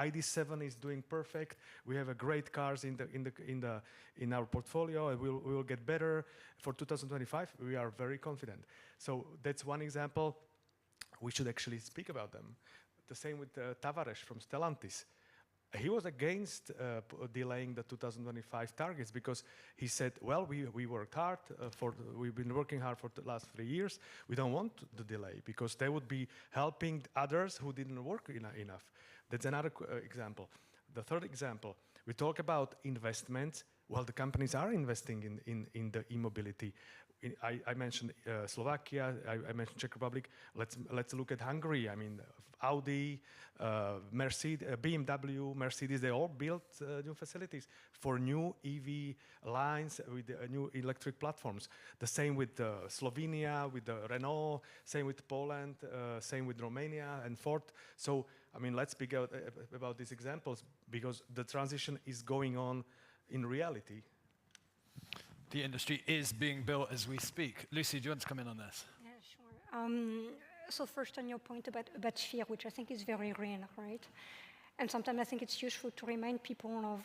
ID7 is doing perfect. We have a great cars in our portfolio, and we will get better for 2025. We are very confident. So that's one example. We should actually speak about them. The same with Tavares from Stellantis. He was against delaying the 2025 targets because he said, well, we worked hard, we've been working hard for the last 3 years. We don't want the delay because they would be helping others who didn't work enough. That's another example. The third example, we talk about investments. Well, the companies are investing in the e-mobility. I mentioned Slovakia, I mentioned Czech Republic. Let's look at Hungary. I mean, Audi, Mercedes, BMW, Mercedes, they all built new facilities for new EV lines with new electric platforms. The same with Slovenia, with Renault, same with Poland, same with Romania and Ford. So, I mean, let's speak about these examples because the transition is going on in reality. The industry is being built as we speak. Lucie, do you want to come in on this? Yeah, sure. So first on your point about fear, which I think is very real, right? And sometimes I think it's useful to remind people of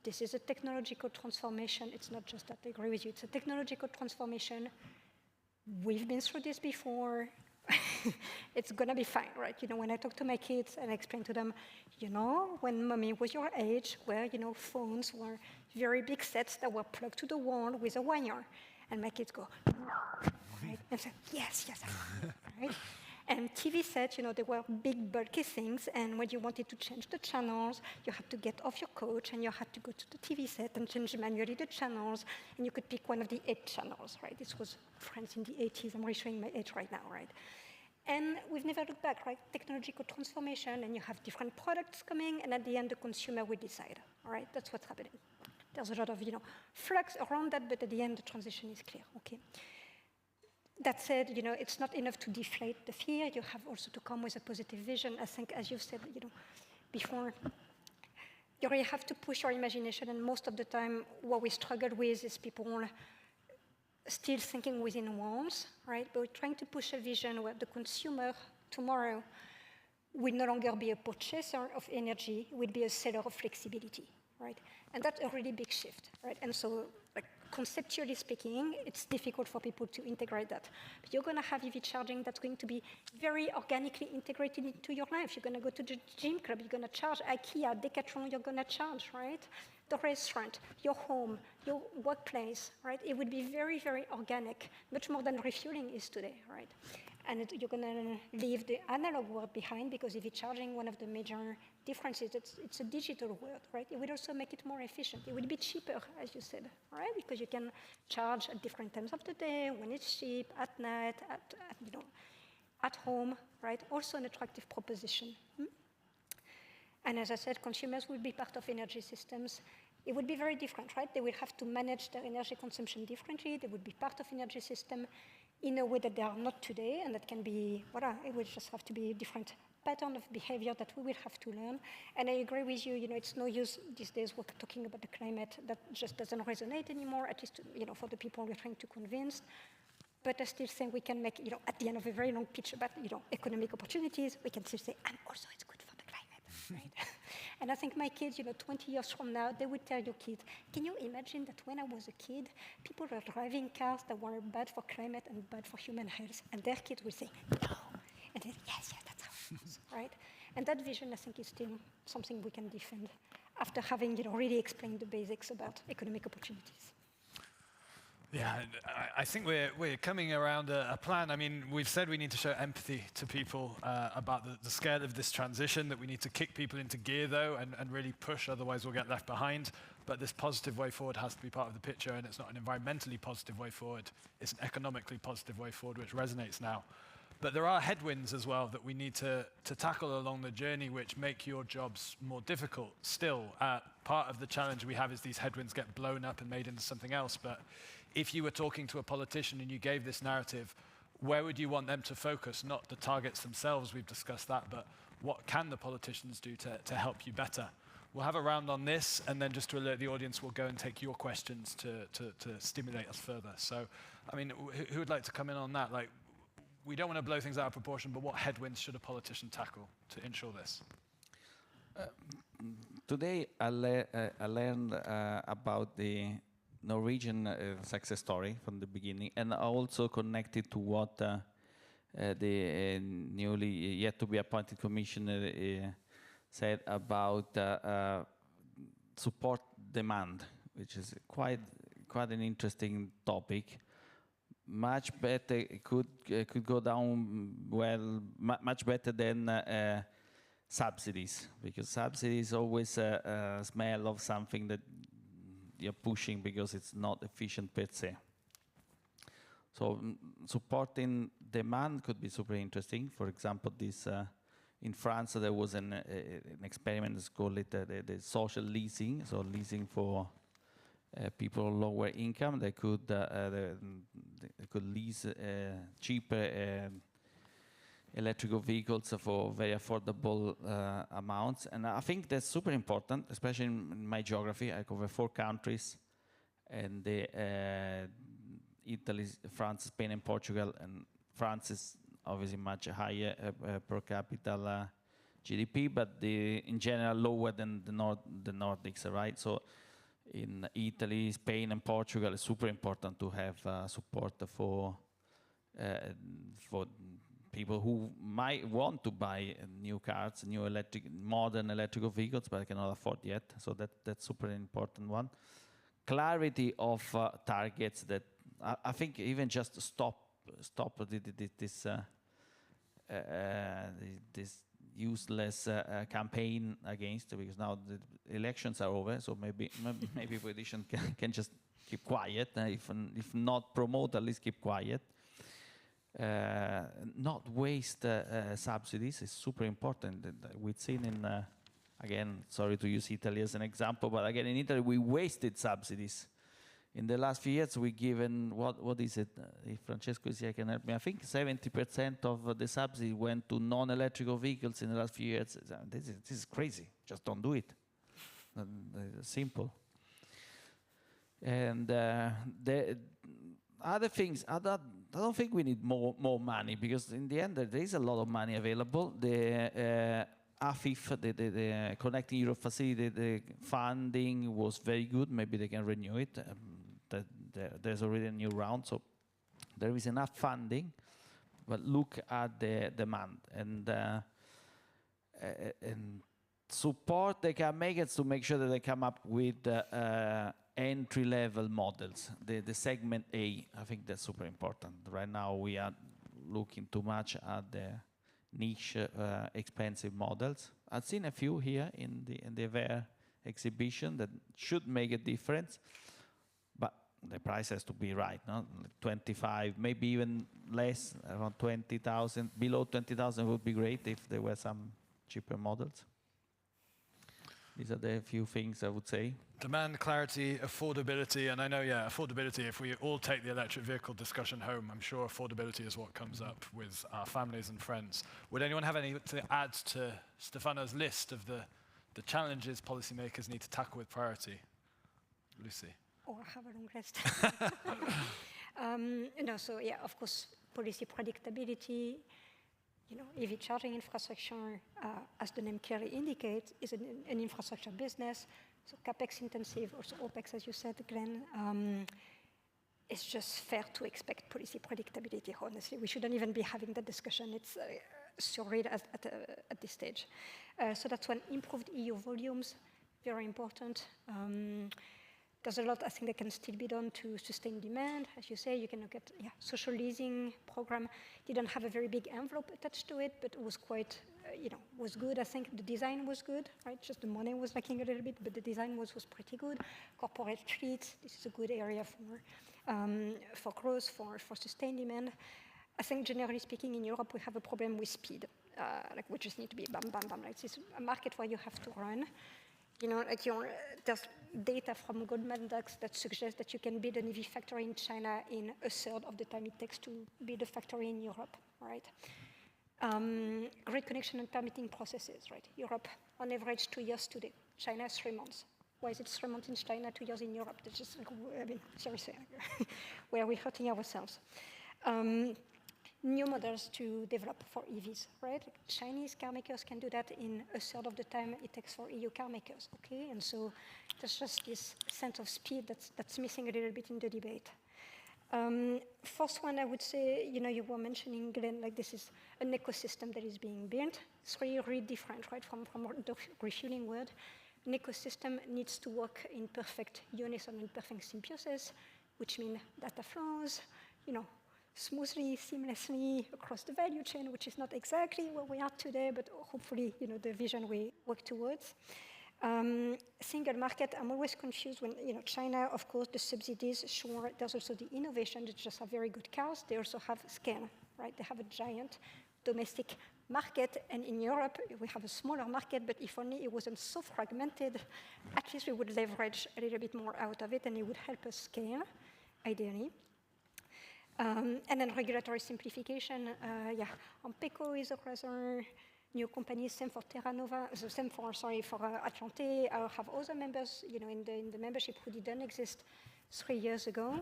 this is a technological transformation. It's not just that I agree with you. It's a technological transformation. We've been through this before. It's going to be fine, right? You know, when I talk to my kids and I explain to them, you know, when mommy was your age, where, you know, phones were very big sets that were plugged to the wall with a wire. And my kids go, no, right? And say, yes, right? And TV sets, you know, they were big, bulky things, and when you wanted to change the channels, you had to get off your couch, and you had to go to the TV set and change manually the channels, and you could pick one of the 8 channels, right? This was France in the 80s. I'm really showing my age right now, right? And we've never looked back, right? Technological transformation, and you have different products coming, and at the end, the consumer will decide, all right? That's what's happening. There's a lot of, you know, flux around that, but at the end, the transition is clear, okay? That said, you know, it's not enough to deflate the fear. You have also to come with a positive vision. I think, as you've said, you know, before, you really have to push your imagination, and most of the time, what we struggle with is people still thinking within walls, right? But we're trying to push a vision where the consumer tomorrow will no longer be a purchaser of energy, will be a seller of flexibility, right? And that's a really big shift, right? And so, like, conceptually speaking, it's difficult for people to integrate that. But you're going to have EV charging that's going to be very organically integrated into your life. You're going to go to the gym club, you're going to charge. IKEA, Decathlon, you're going to charge, right? The restaurant, your home, your workplace, right? It would be very, very organic, much more than refueling is today, right? And you're going to leave the analog world behind because EV charging, one of the major differences, it's a digital world, right? It would also make it more efficient. It would be cheaper, as you said, right? Because you can charge at different times of the day, when it's cheap, at night, you know, at home, right? Also an attractive proposition. And as I said, consumers will be part of energy systems. It would be very different, right? They will have to manage their energy consumption differently. They would be part of energy system in a way that they are not today, and that can be, it would just have to be a different pattern of behavior that we will have to learn. And I agree with you, you know, it's no use these days we're talking about the climate. That just doesn't resonate anymore, at least, you know, for the people we're trying to convince. But I still think we can make, you know, at the end of a very long pitch about, you know, economic opportunities, we can still say, and also it's good for the climate, right? And I think my kids, you know, 20 years from now, they would tell your kids, can you imagine that when I was a kid, people were driving cars that were bad for climate and bad for human health, and their kids will say, no. And they say, yes, that's how it was, right? And that vision, I think, is still something we can defend after having, you know, really explained the basics about economic opportunities. Yeah, I think we're coming around a plan. I mean, we've said we need to show empathy to people about the scale of this transition, that we need to kick people into gear, though, and really push, otherwise we'll get left behind. But this positive way forward has to be part of the picture, and it's not an environmentally positive way forward. It's an economically positive way forward, which resonates now. But there are headwinds as well that we need to tackle along the journey, which make your jobs more difficult still. Part of the challenge we have is these headwinds get blown up and made into something else. But if you were talking to a politician and you gave this narrative, where would you want them to focus? Not the targets themselves, we've discussed that, but what can the politicians do to help you better? We'll have a round on this, and then just to alert the audience, we'll go and take your questions to stimulate us further. So, I mean, who would like to come in on that? Like, we don't want to blow things out of proportion, but what headwinds should a politician tackle to ensure this? Today, I learned about the Norwegian success story from the beginning, and I also connected to what the newly yet to be appointed commissioner said about support demand, which is quite an interesting topic. Much better, could go down much better than subsidies, because subsidies always smell of something that you're pushing because it's not efficient per se. So supporting demand could be super interesting. For example, this in France there was an experiment, let's call it the social leasing, so leasing for people on lower income. They could lease cheaper electrical vehicles for very affordable amounts, and I think that's super important, especially in my geography. I cover 4 countries, and Italy, France, Spain, and Portugal. And France is obviously much higher per capita GDP, but in general lower than the Nordics, right? So in Italy, Spain, and Portugal, it's super important to have support for people who might want to buy new cars, new modern electrical vehicles, but cannot afford yet. So that's super important one. Clarity of targets that I think even just stop this useless campaign against, because now the elections are over, so maybe politicians can just keep quiet, if not promote, at least keep quiet. Not waste subsidies is super important. We've seen in, again, sorry to use Italy as an example, but again, in Italy, we wasted subsidies. In the last few years, we given, what is it? If Francesco is here, can help me. I think 70% of the subsidy went to non-electrical vehicles in the last few years. This is crazy. Just don't do it. Simple. And the other things, I don't think we need more money, because in the end, there is a lot of money available. The AFIF, the Connecting Europe facility, the funding was very good. Maybe they can renew it. There's already a new round, so there is enough funding. But look at the demand and support the car makers to make sure that they come up with entry-level models, the segment A. I think that's super important. Right now we are looking too much at the niche, expensive models. I've seen a few here in the AVERE exhibition that should make a difference, but the price has to be right, no? 25, maybe even less, around 20,000. Below 20,000 would be great if there were some cheaper models. These are the few things I would say. Demand, clarity, affordability, and I know, yeah, affordability, if we all take the electric vehicle discussion home, I'm sure affordability is what comes up with our families and friends. Would anyone have anything to add to Stefano's list of the challenges policymakers need to tackle with priority? Lucie? Or have a long rest. No, so yeah, of course, policy predictability. You know, EV charging infrastructure, as the name clearly indicates, is an infrastructure business. So capex intensive, also OPEX, as you said, Glenn. It's just fair to expect policy predictability, honestly. We shouldn't even be having that discussion. It's surreal at this stage. So that's one. Improved EU volumes, very important. There's a lot, I think, that can still be done to sustain demand. As you say, you can look at social leasing program. Didn't have a very big envelope attached to it, but it was quite, was good. I think the design was good, right? Just the money was lacking a little bit, but the design was pretty good. Corporate fleets, this is a good area for growth, for sustained demand. I think, generally speaking, in Europe, we have a problem with speed. We just need to be bam, bam, bam. Like, it's a market where you have to run. There's data from Goldman Sachs that suggests that you can build an EV factory in China in a third of the time it takes to build a factory in Europe, right? Grid connection and permitting processes, right? Europe, on average, 2 years today, China, 3 months. Why is it 3 months in China, 2 years in Europe? That's just, I mean, seriously, where are we hurting ourselves? New models to develop for EVs, right? Chinese car makers can do that in a third of the time it takes for EU car makers, okay? And so there's just this sense of speed that's missing a little bit in the debate. First one, I would say, you were mentioning, Glenn, like this is an ecosystem that is being built. It's really different, right, from the refueling world. An ecosystem needs to work in perfect unison and perfect symbiosis, which means data flows, smoothly, seamlessly across the value chain, which is not exactly where we are today, but hopefully, the vision we work towards. Single market, I'm always confused when, China, of course, the subsidies, sure, there's also the innovation, they just have very good cars, they also have scale, right? They have a giant domestic market, and in Europe, we have a smaller market, but if only it wasn't so fragmented, at least we would leverage a little bit more out of it, and it would help us scale, ideally. And then regulatory simplification, AMPECO is a rather new company, same for Terranova, same for, for ATLANTE. I have other members, in the membership who didn't exist 3 years ago.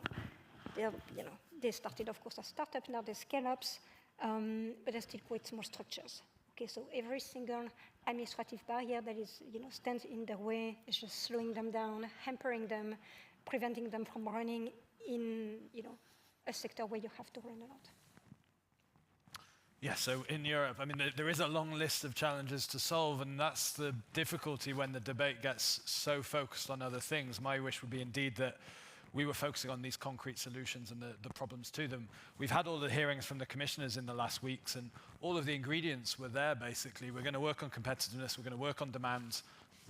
They started, of course, as startups, now they're scale-ups, but they're still quite small structures. Okay, so every single administrative barrier that is, stands in their way is just slowing them down, hampering them, preventing them from running in, a sector where you have to run a lot. Yeah, so in Europe, I mean, there is a long list of challenges to solve, and that's the difficulty when the debate gets so focused on other things. My wish would be indeed that we were focusing on these concrete solutions and the problems to them. We've had all the hearings from the commissioners in the last weeks, and all of the ingredients were there, basically. We're going to work on competitiveness, we're going to work on demand,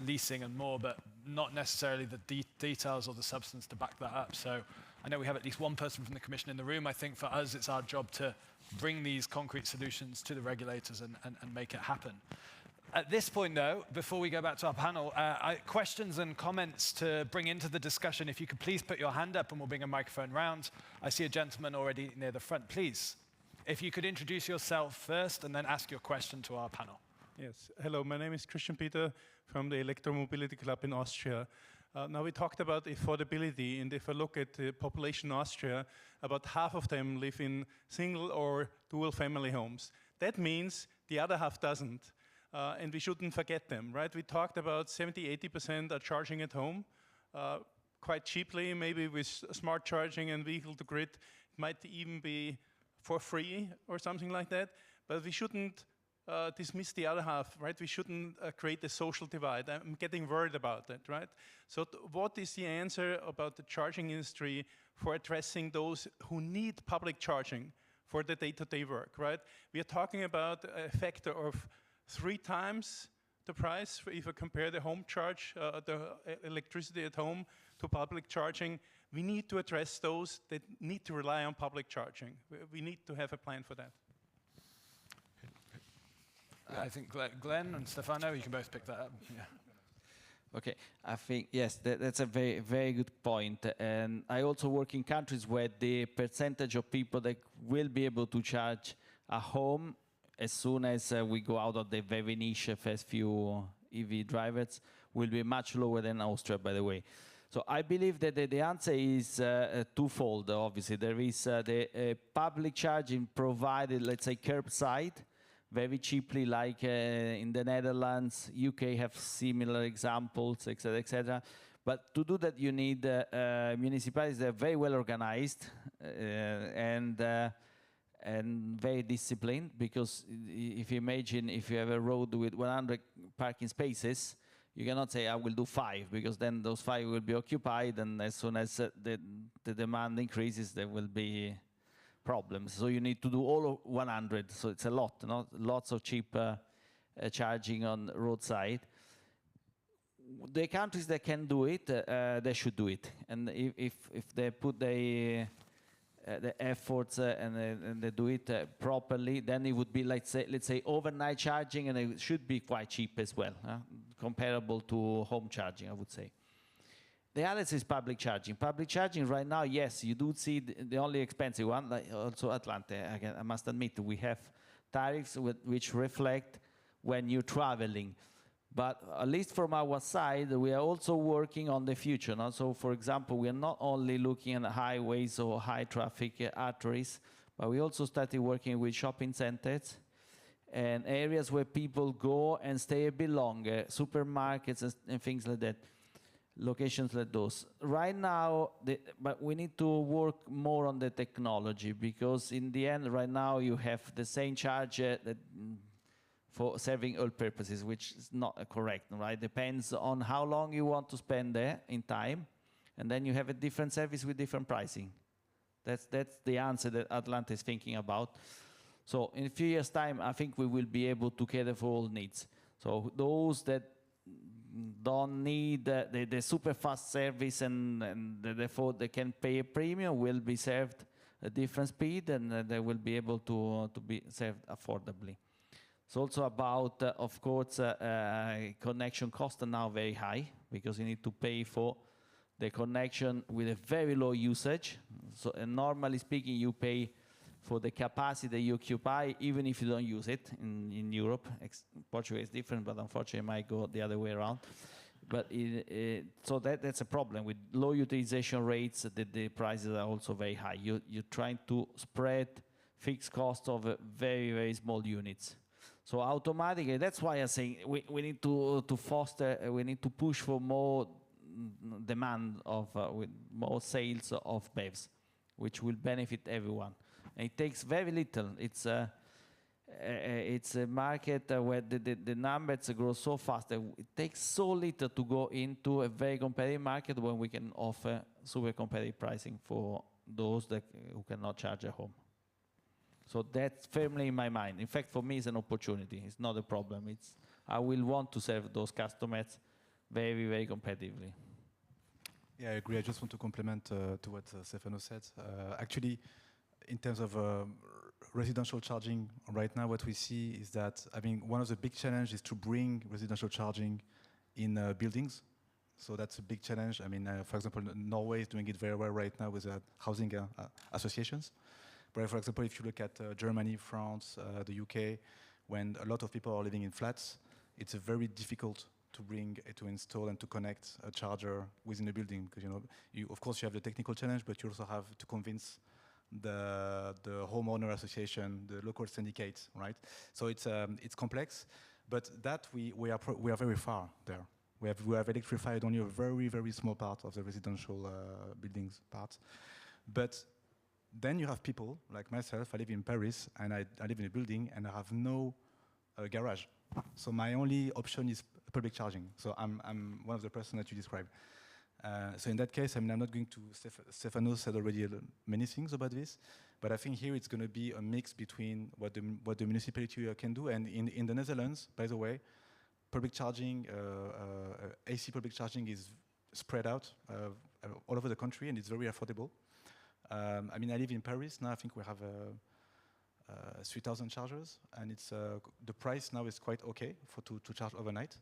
leasing and more, but not necessarily the details or the substance to back that up. So I know we have at least one person from the Commission in the room. I think for us, it's our job to bring these concrete solutions to the regulators and make it happen. At this point, though, before we go back to our panel, questions and comments to bring into the discussion. If you could please put your hand up and we'll bring a microphone round. I see a gentleman already near the front, please. If you could introduce yourself first and then ask your question to our panel. Yes, hello, my name is Christian Peter from the Electromobility Club in Austria. Now we talked about affordability, and if I look at the population in Austria, about half of them live in single or dual family homes. That means the other half doesn't, and we shouldn't forget them, right? We talked about 70–80% are charging at home, quite cheaply, maybe with smart charging and vehicle to grid. It might even be for free or something like that, but we shouldn't dismiss the other half, right? We shouldn't create a social divide. I'm getting worried about that, right? So what is the answer about the charging industry for addressing those who need public charging for the day-to-day work, right? We are talking about a factor of 3 times the price if I compare the home charge, the electricity at home to public charging. We need to address those that need to rely on public charging. We need to have a plan for that. I think Glenn and Stefano, you can both pick that up. Yeah. Okay, I think, yes, that's a very, very good point. And I also work in countries where the percentage of people that will be able to charge at home as soon as we go out of the very niche first few EV drivers will be much lower than Austria, by the way. So I believe that the answer is twofold, obviously. There is the public charging provided, let's say, curbside, very cheaply, like in the Netherlands, UK have similar examples, etc., etc. But to do that, you need municipalities that are very well organized and very disciplined. Because if you imagine, if you have a road with 100 parking spaces, you cannot say, I will do 5, because then those 5 will be occupied, and as soon as the demand increases, there will be problems. So you need to do all of 100, so it's a lot, lots of cheap charging on roadside. The countries that can do it, they should do it. And if they put the efforts and they do it properly, then it would be, let's say overnight charging, and it should be quite cheap as well, comparable to home charging, I would say. The other is public charging. Public charging right now, yes, you do see the only expensive one, like also ATLANTE. I must admit, we have tariffs which reflect when you're traveling. But at least from our side, we are also working on the future. Now. So, for example, we are not only looking at highways or high traffic arteries, but we also started working with shopping centers and areas where people go and stay a bit longer, supermarkets and things like that, locations like those. Right now, but we need to work more on the technology, because in the end, right now, you have the same charger that for serving all purposes, which is not correct, right? Depends on how long you want to spend there in time, and then you have a different service with different pricing. That's the answer that ATLANTE is thinking about. So in a few years' time, I think we will be able to cater for all needs. So those that don't need the super fast service and therefore they can pay a premium will be served a different speed, and they will be able to be served affordably. It's also about, of course, connection costs are now very high, because you need to pay for the connection with a very low usage. So normally speaking, you pay for the capacity that you occupy, even if you don't use it in Europe. Portugal is different, but unfortunately it might go the other way around. But so that's a problem. With low utilization rates, the prices are also very high. You're trying to spread fixed costs over very, very small units. So automatically, that's why I'm saying we need to foster, we need to push for more demand of, with more sales of BEVs, which will benefit everyone. And it takes very little. It's a market where the numbers grow so fast that it takes so little to go into a very competitive market when we can offer super competitive pricing for those who cannot charge at home. So that's firmly in my mind. In fact, for me, it's an opportunity. It's not a problem. I will want to serve those customers very, very competitively. Yeah, I agree. I just want to complement to what Stefano said. Actually, in terms of residential charging, right now what we see is that, I mean, one of the big challenges is to bring residential charging in buildings. So that's a big challenge. I mean, for example, Norway is doing it very well right now with housing associations. But for example, if you look at Germany, France, the UK, when a lot of people are living in flats, it's very difficult to to install and to connect a charger within a building, because of course you have the technical challenge, but you also have to convince the homeowner association, the local syndicates, right? So it's complex, but that we are very far there. We have electrified only a very, very small part of the residential buildings part, but then you have people like myself. I live in Paris, and I live in a building, and I have no garage. So my only option is public charging. So I'm one of the persons that you described. So in that case, I mean, I'm not going to. Stefano said already many things about this, but I think here it's going to be a mix between what the municipality can do, and in the Netherlands, by the way, public charging, AC public charging is spread out all over the country, and it's very affordable. I mean, I live in Paris now. I think we have 3,000 chargers, and it's the price now is quite okay to charge overnight,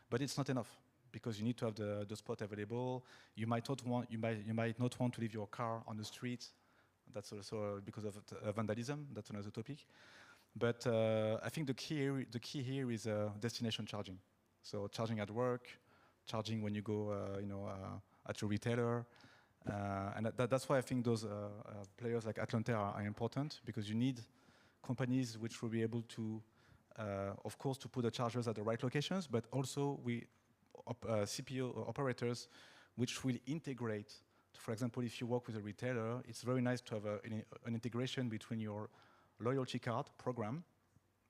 but it's not enough, because you need to have the spot available. You might not want to leave your car on the street. That's also because of vandalism. That's another topic. But I think the key here is destination charging. So charging at work, charging when you go, at your retailer. And that's why I think those players like ATLANTE are important, because you need companies which will be able to, of course, to put the chargers at the right locations, but also CPO operators which will integrate. For example, if you work with a retailer, it's very nice to have an integration between your loyalty card program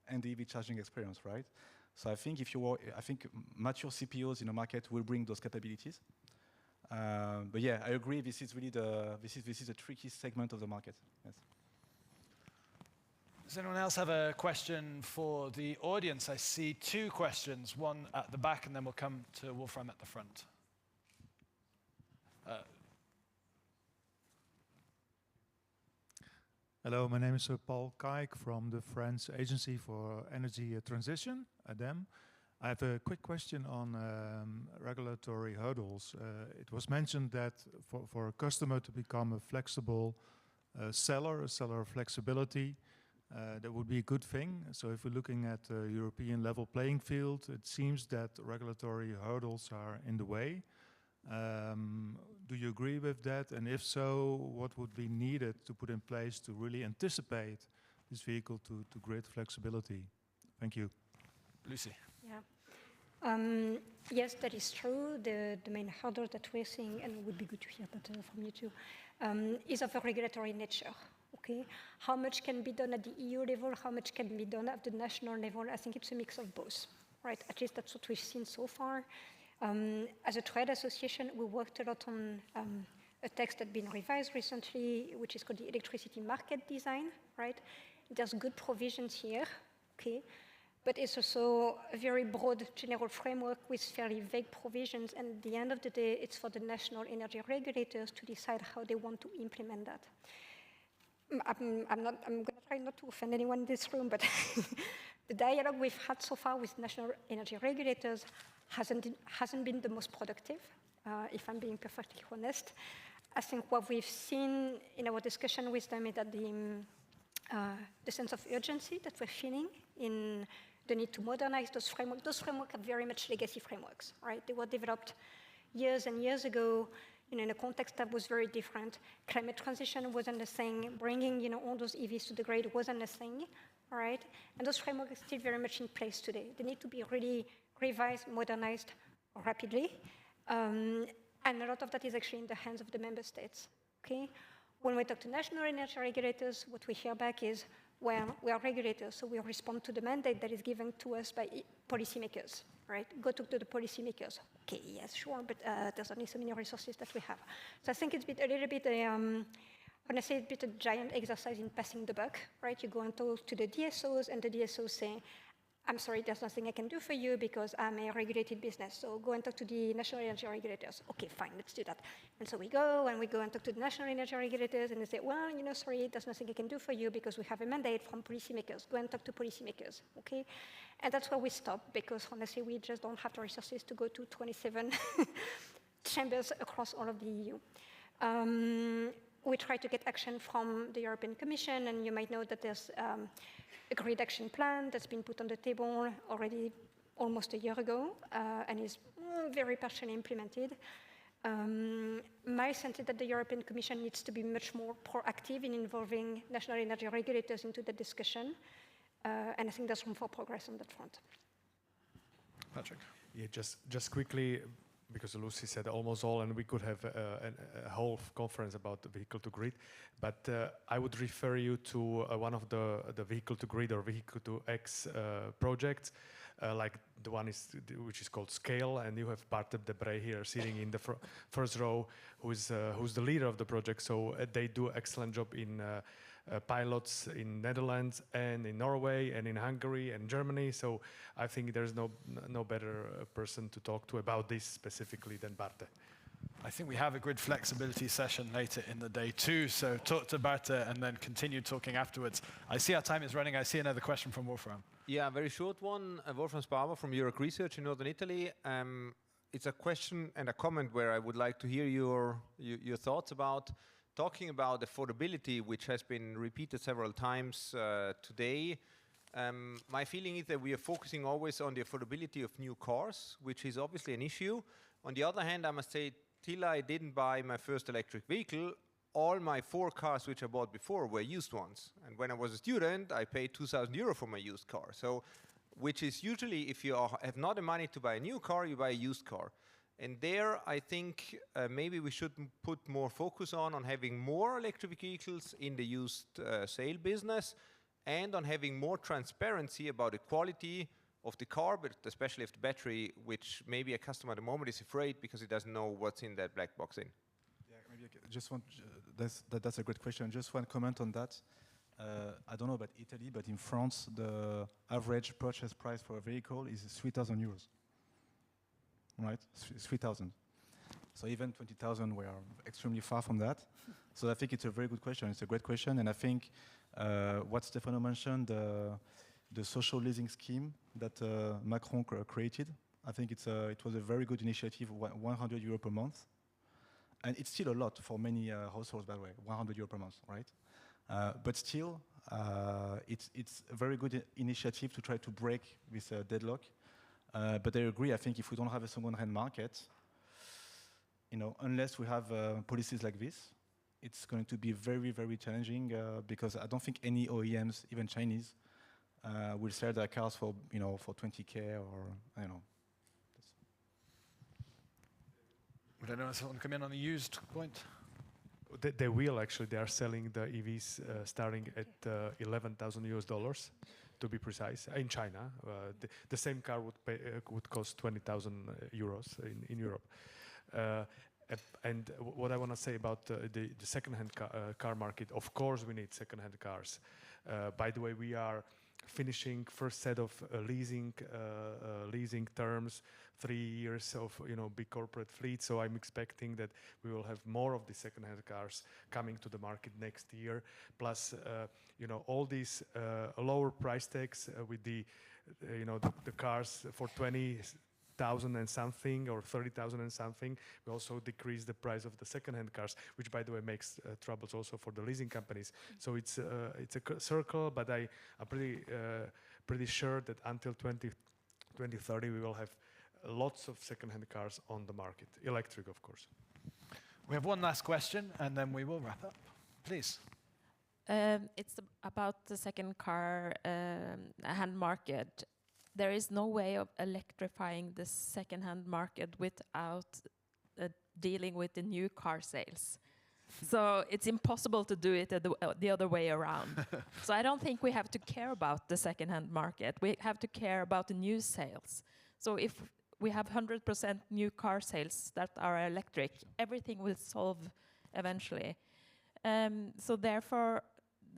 and the EV charging experience, right? So I think I think mature CPOs in the market will bring those capabilities. But yeah, I agree. This is really this is a tricky segment of the market. Yes. Does anyone else have a question for the audience? I see two questions, one at the back, and then we'll come to Wolfram at the front. Hello, my name is Paul Kaik from the French Agency for Energy Transition, ADEME. I have a quick question on regulatory hurdles. It was mentioned that for a customer to become a flexible seller, a seller of flexibility, that would be a good thing. So if we're looking at a European level playing field, it seems that regulatory hurdles are in the way. Do you agree with that? And if so, what would be needed to put in place to really anticipate this vehicle to grid flexibility? Thank you. Lucie. Yeah. Yes, that is true. The main hurdle that we're seeing, and it would be good to hear that from you too, is of a regulatory nature. Okay, how much can be done at the EU level? How much can be done at the national level? I think it's a mix of both, right? At least that's what we've seen so far. As a trade association, we worked a lot on a text that's been revised recently, which is called the electricity market design, right? There's good provisions here, okay? But it's also a very broad general framework with fairly vague provisions, and at the end of the day, it's for the national energy regulators to decide how they want to implement that. I'm going to try not to offend anyone in this room, but the dialogue we've had so far with national energy regulators hasn't been the most productive, if I'm being perfectly honest. I think what we've seen in our discussion with them is that the sense of urgency that we're feeling in the need to modernize those frameworks are very much legacy frameworks, right? They were developed years and years ago, in a context that was very different. Climate transition wasn't a thing. Bringing, all those EVs to the grid wasn't a thing, all right? And those frameworks are still very much in place today. They need to be really revised, modernized rapidly. And a lot of that is actually in the hands of the member states, okay? When we talk to national energy regulators, what we hear back is, well, we are regulators, so we respond to the mandate that is given to us by policymakers, right? Go talk to the policymakers. Okay, yes, sure, but there's only so many resources that we have. So I think it's a little bit, when I say it's a bit a giant exercise in passing the buck, right? You go and talk to the DSOs, and the DSOs say, I'm sorry, there's nothing I can do for you because I'm a regulated business. So go and talk to the national energy regulators. Okay, fine, let's do that. And so we go and talk to the national energy regulators, and they say, well, sorry, there's nothing I can do for you because we have a mandate from policymakers. Go and talk to policymakers, okay? And that's where we stop, because honestly, we just don't have the resources to go to 27 chambers across all of the EU. We try to get action from the European Commission, and you might know that there's a grid action plan that's been put on the table already almost a year ago, and is very partially implemented. My sense is that the European Commission needs to be much more proactive in involving national energy regulators into the discussion, and I think there's room for progress on that front. Patrik. Yeah, just quickly, because Lucie said almost all, and we could have a whole conference about the vehicle-to-grid, but I would refer you to one of the vehicle-to-grid or vehicle-to-X projects, like the one which is called Scale, and you have Patrik de Brey here sitting in the first row, who's the leader of the project. So they do an excellent job in pilots in Netherlands and in Norway and in Hungary and Germany. So I think there's no better person to talk to about this specifically than Barte. I think we have a grid flexibility session later in the day too, so talk to Barte and then continue talking afterwards. I see our time is running. I see another question from Wolfram. Yeah, a very short one. Wolfram Spaber from Euroc Research in Northern Italy. It's a question and a comment where I would like to hear your thoughts about talking about affordability, which has been repeated several times today. My feeling is that we are focusing always on the affordability of new cars, which is obviously an issue. On the other hand, I must say, till I didn't buy my first electric vehicle, all my 4 cars which I bought before were used ones. And when I was a student, I paid 2,000 euro for my used car. So, which is usually, if you have not the money to buy a new car, you buy a used car. And there, I think maybe we should put more focus on having more electric vehicles in the used sale business, and on having more transparency about the quality of the car, but especially of the battery, which maybe a customer at the moment is afraid because he doesn't know what's in that black box in. Yeah, maybe that's a great question. Just one comment on that. I don't know about Italy, but in France, the average purchase price for a vehicle is 3,000 euros. Right, 3,000. So even 20,000, we are extremely far from that. So I think it's a very good question. It's a great question, and I think what Stefano mentioned, the social leasing scheme that Macron created, I think it was a very good initiative. 100 euro per month, and it's still a lot for many households. By the way, 100 euro per month, right? But still, It's a very good initiative to try to break this deadlock. But I agree, I think if we don't have a second-hand market, unless we have policies like this, it's going to be very, very challenging because I don't think any OEMs, even Chinese, will sell their cars for 20K or I don't know. Would anyone else want to come in on the used point? They will actually. They are selling the EVs starting at $11,000 to be precise in China. The same car would cost 20,000 euros in Europe. And what I want to say about the second-hand car market, of course we need second-hand cars. By the way, we are finishing first set of leasing terms, 3 years of big corporate fleet. So I'm expecting that we will have more of the second-hand cars coming to the market next year. Plus, all these lower price tags with the cars for 20,000 and something or 30,000 and something. We also decrease the price of the second-hand cars, which by the way makes troubles also for the leasing companies. So it's a circle, but I'm pretty sure that until 2030 we will have lots of second-hand cars on the market, electric of course. We have one last question and then we will wrap up. Please. It's about the second-hand market. There is no way of electrifying the second-hand market without dealing with the new car sales. So it's impossible to do it the other way around. So I don't think we have to care about the second-hand market. We have to care about the new sales. So if we have 100% new car sales that are electric, everything will solve eventually. So therefore,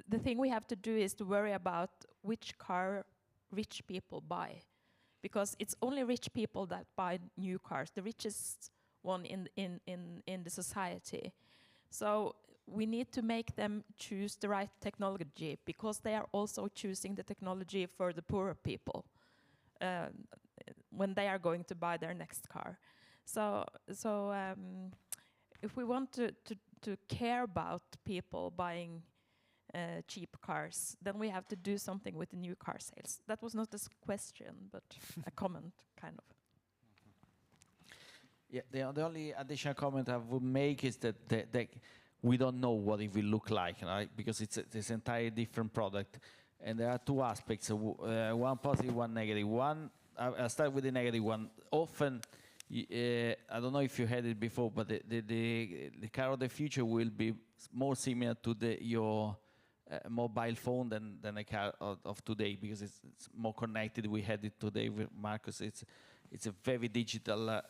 the thing we have to do is to worry about which car rich people buy, because it's only rich people that buy new cars, the richest one in the society. So we need to make them choose the right technology, because they are also choosing the technology for the poorer people when they are going to buy their next car. So if we want to care about people buying cheap cars, then we have to do something with the new car sales. That was not a question, but a comment, kind of. Yeah, the only additional comment I would make is that we don't know what it will look like, right? Because it's an entirely different product. And there are two aspects, one positive, one negative. One, I'll start with the negative one. Often, I don't know if you had it before, but the car of the future will be more similar to your mobile phone than a car of today, because it's more connected. We had it today with Marcus. It's a very digital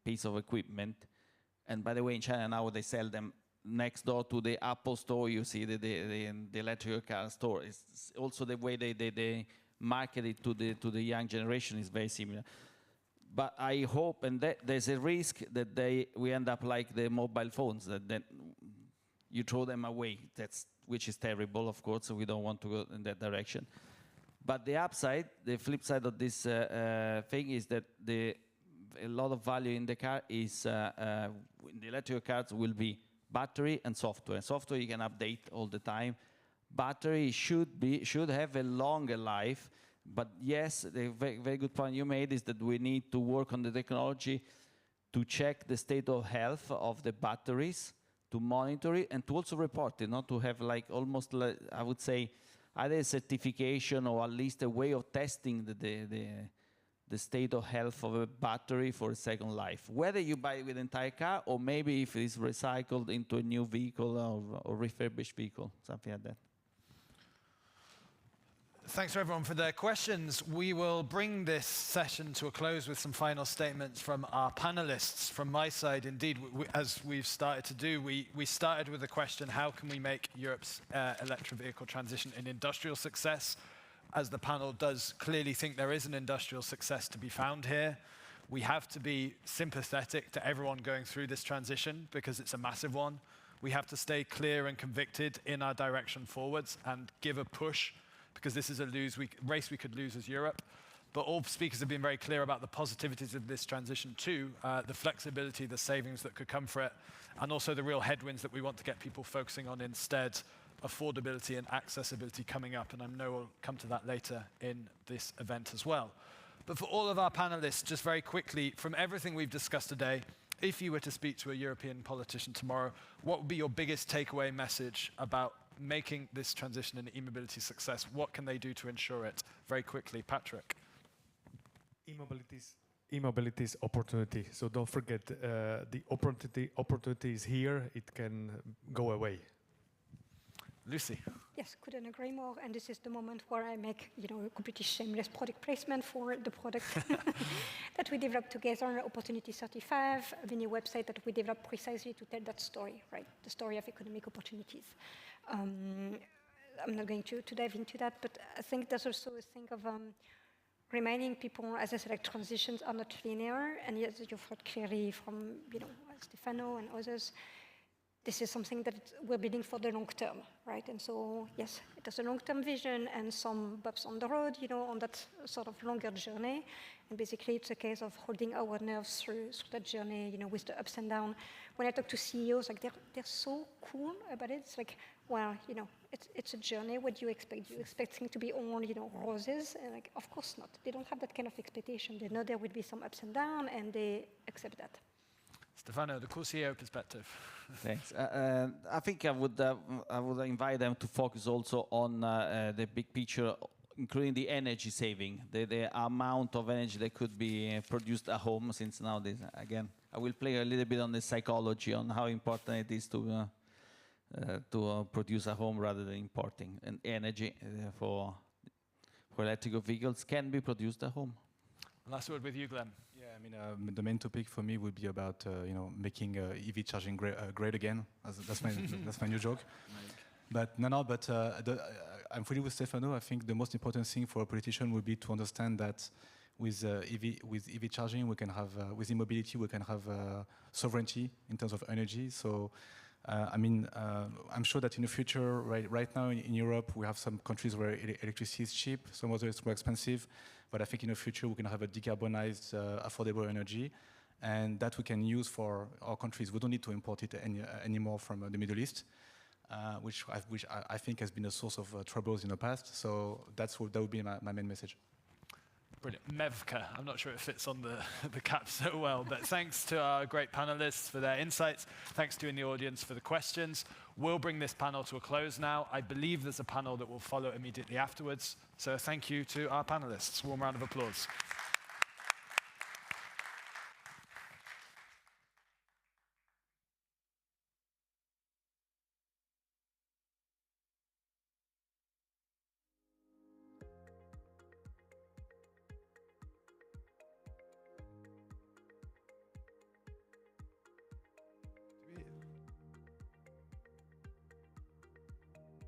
piece of equipment. And by the way, in China now they sell them next door to the Apple store. You see the electrical car store. It's also the way they market it to the young generation is very similar. But I hope, and there's a risk that we end up like the mobile phones, that you throw them away. Which is terrible, of course, so we don't want to go in that direction. But the upside, the flip side of this thing is that a lot of value in the car is, in the electrical cars will be battery and software. Software you can update all the time. Battery should have a longer life, but yes, the very good point you made is that we need to work on the technology to check the state of health of the batteries, to monitor it, and to also report it, not to have like almost, like, I would say, either a certification or at least a way of testing the state of health of a battery for a second life. Whether you buy it with an entire car, or maybe if it's recycled into a new vehicle or refurbished vehicle, something like that. Thanks to everyone for their questions. We will bring this session to a close with some final statements from our panelists. From my side, indeed, as we've started to do, we started with the question, how can we make Europe's electric vehicle transition an industrial success? As the panel does clearly think there is an industrial success to be found here. We have to be sympathetic to everyone going through this transition because it's a massive one. We have to stay clear and convicted in our direction forwards and give a push, because this is a race we could lose as Europe. But all speakers have been very clear about the positivities of this transition too, the flexibility, the savings that could come for it, and also the real headwinds that we want to get people focusing on instead, affordability and accessibility coming up, and I know we'll come to that later in this event as well. But for all of our panelists, just very quickly, from everything we've discussed today, if you were to speak to a European politician tomorrow, what would be your biggest takeaway message about making this transition in e-mobility success? What can they do to ensure it? Very quickly, Patrik. E-mobility is opportunity. So don't forget, the opportunity is here. It can go away. Lucie. Yes, couldn't agree more. And this is the moment where I make, a completely shameless product placement for the product that we developed together, Opportunity 35, a mini website that we developed precisely to tell that story, right? The story of economic opportunities. I'm not going to dive into that, but I think there's also a thing of reminding people, as I said, like transitions are not linear, and yes, you've heard clearly from, Stefano and others. This is something that we're building for the long term, right? And so, yes, it has a long-term vision and some bumps on the road, on that sort of longer journey. And basically, it's a case of holding our nerves through that journey, with the ups and downs. When I talk to CEOs, like they're so cool about it. It's like, well, it's a journey. What do you expect? Do you expect things to be all, roses? And like, of course not. They don't have that kind of expectation. They know there will be some ups and downs, and they accept that. Stefano, the cool CEO perspective. Thanks. I think I would invite them to focus also on the big picture, including the energy saving, the amount of energy that could be produced at home. Since now, again, I will play a little bit on the psychology on how important it is to produce at home rather than importing. And energy for electrical vehicles can be produced at home. Last word with you, Glenn. Yeah, the main topic for me would be about making EV charging great again. That's my new joke. But I'm fully with Stefano. I think the most important thing for a politician would be to understand that with EV charging, we can have with e-mobility we can have sovereignty in terms of energy. So. I'm sure that in the future, right now in Europe, we have some countries where electricity is cheap, some others it's more expensive. But I think in the future, we can have a decarbonized, affordable energy, and that we can use for our countries. We don't need to import it anymore from the Middle East, which I think has been a source of troubles in the past. So that would be my main message. Brilliant. MEVCA. I'm not sure it fits on the cap so well, but thanks to our great panelists for their insights. Thanks to you in the audience for the questions. We'll bring this panel to a close now. I believe there's a panel that will follow immediately afterwards. So thank you to our panelists. Warm round of applause.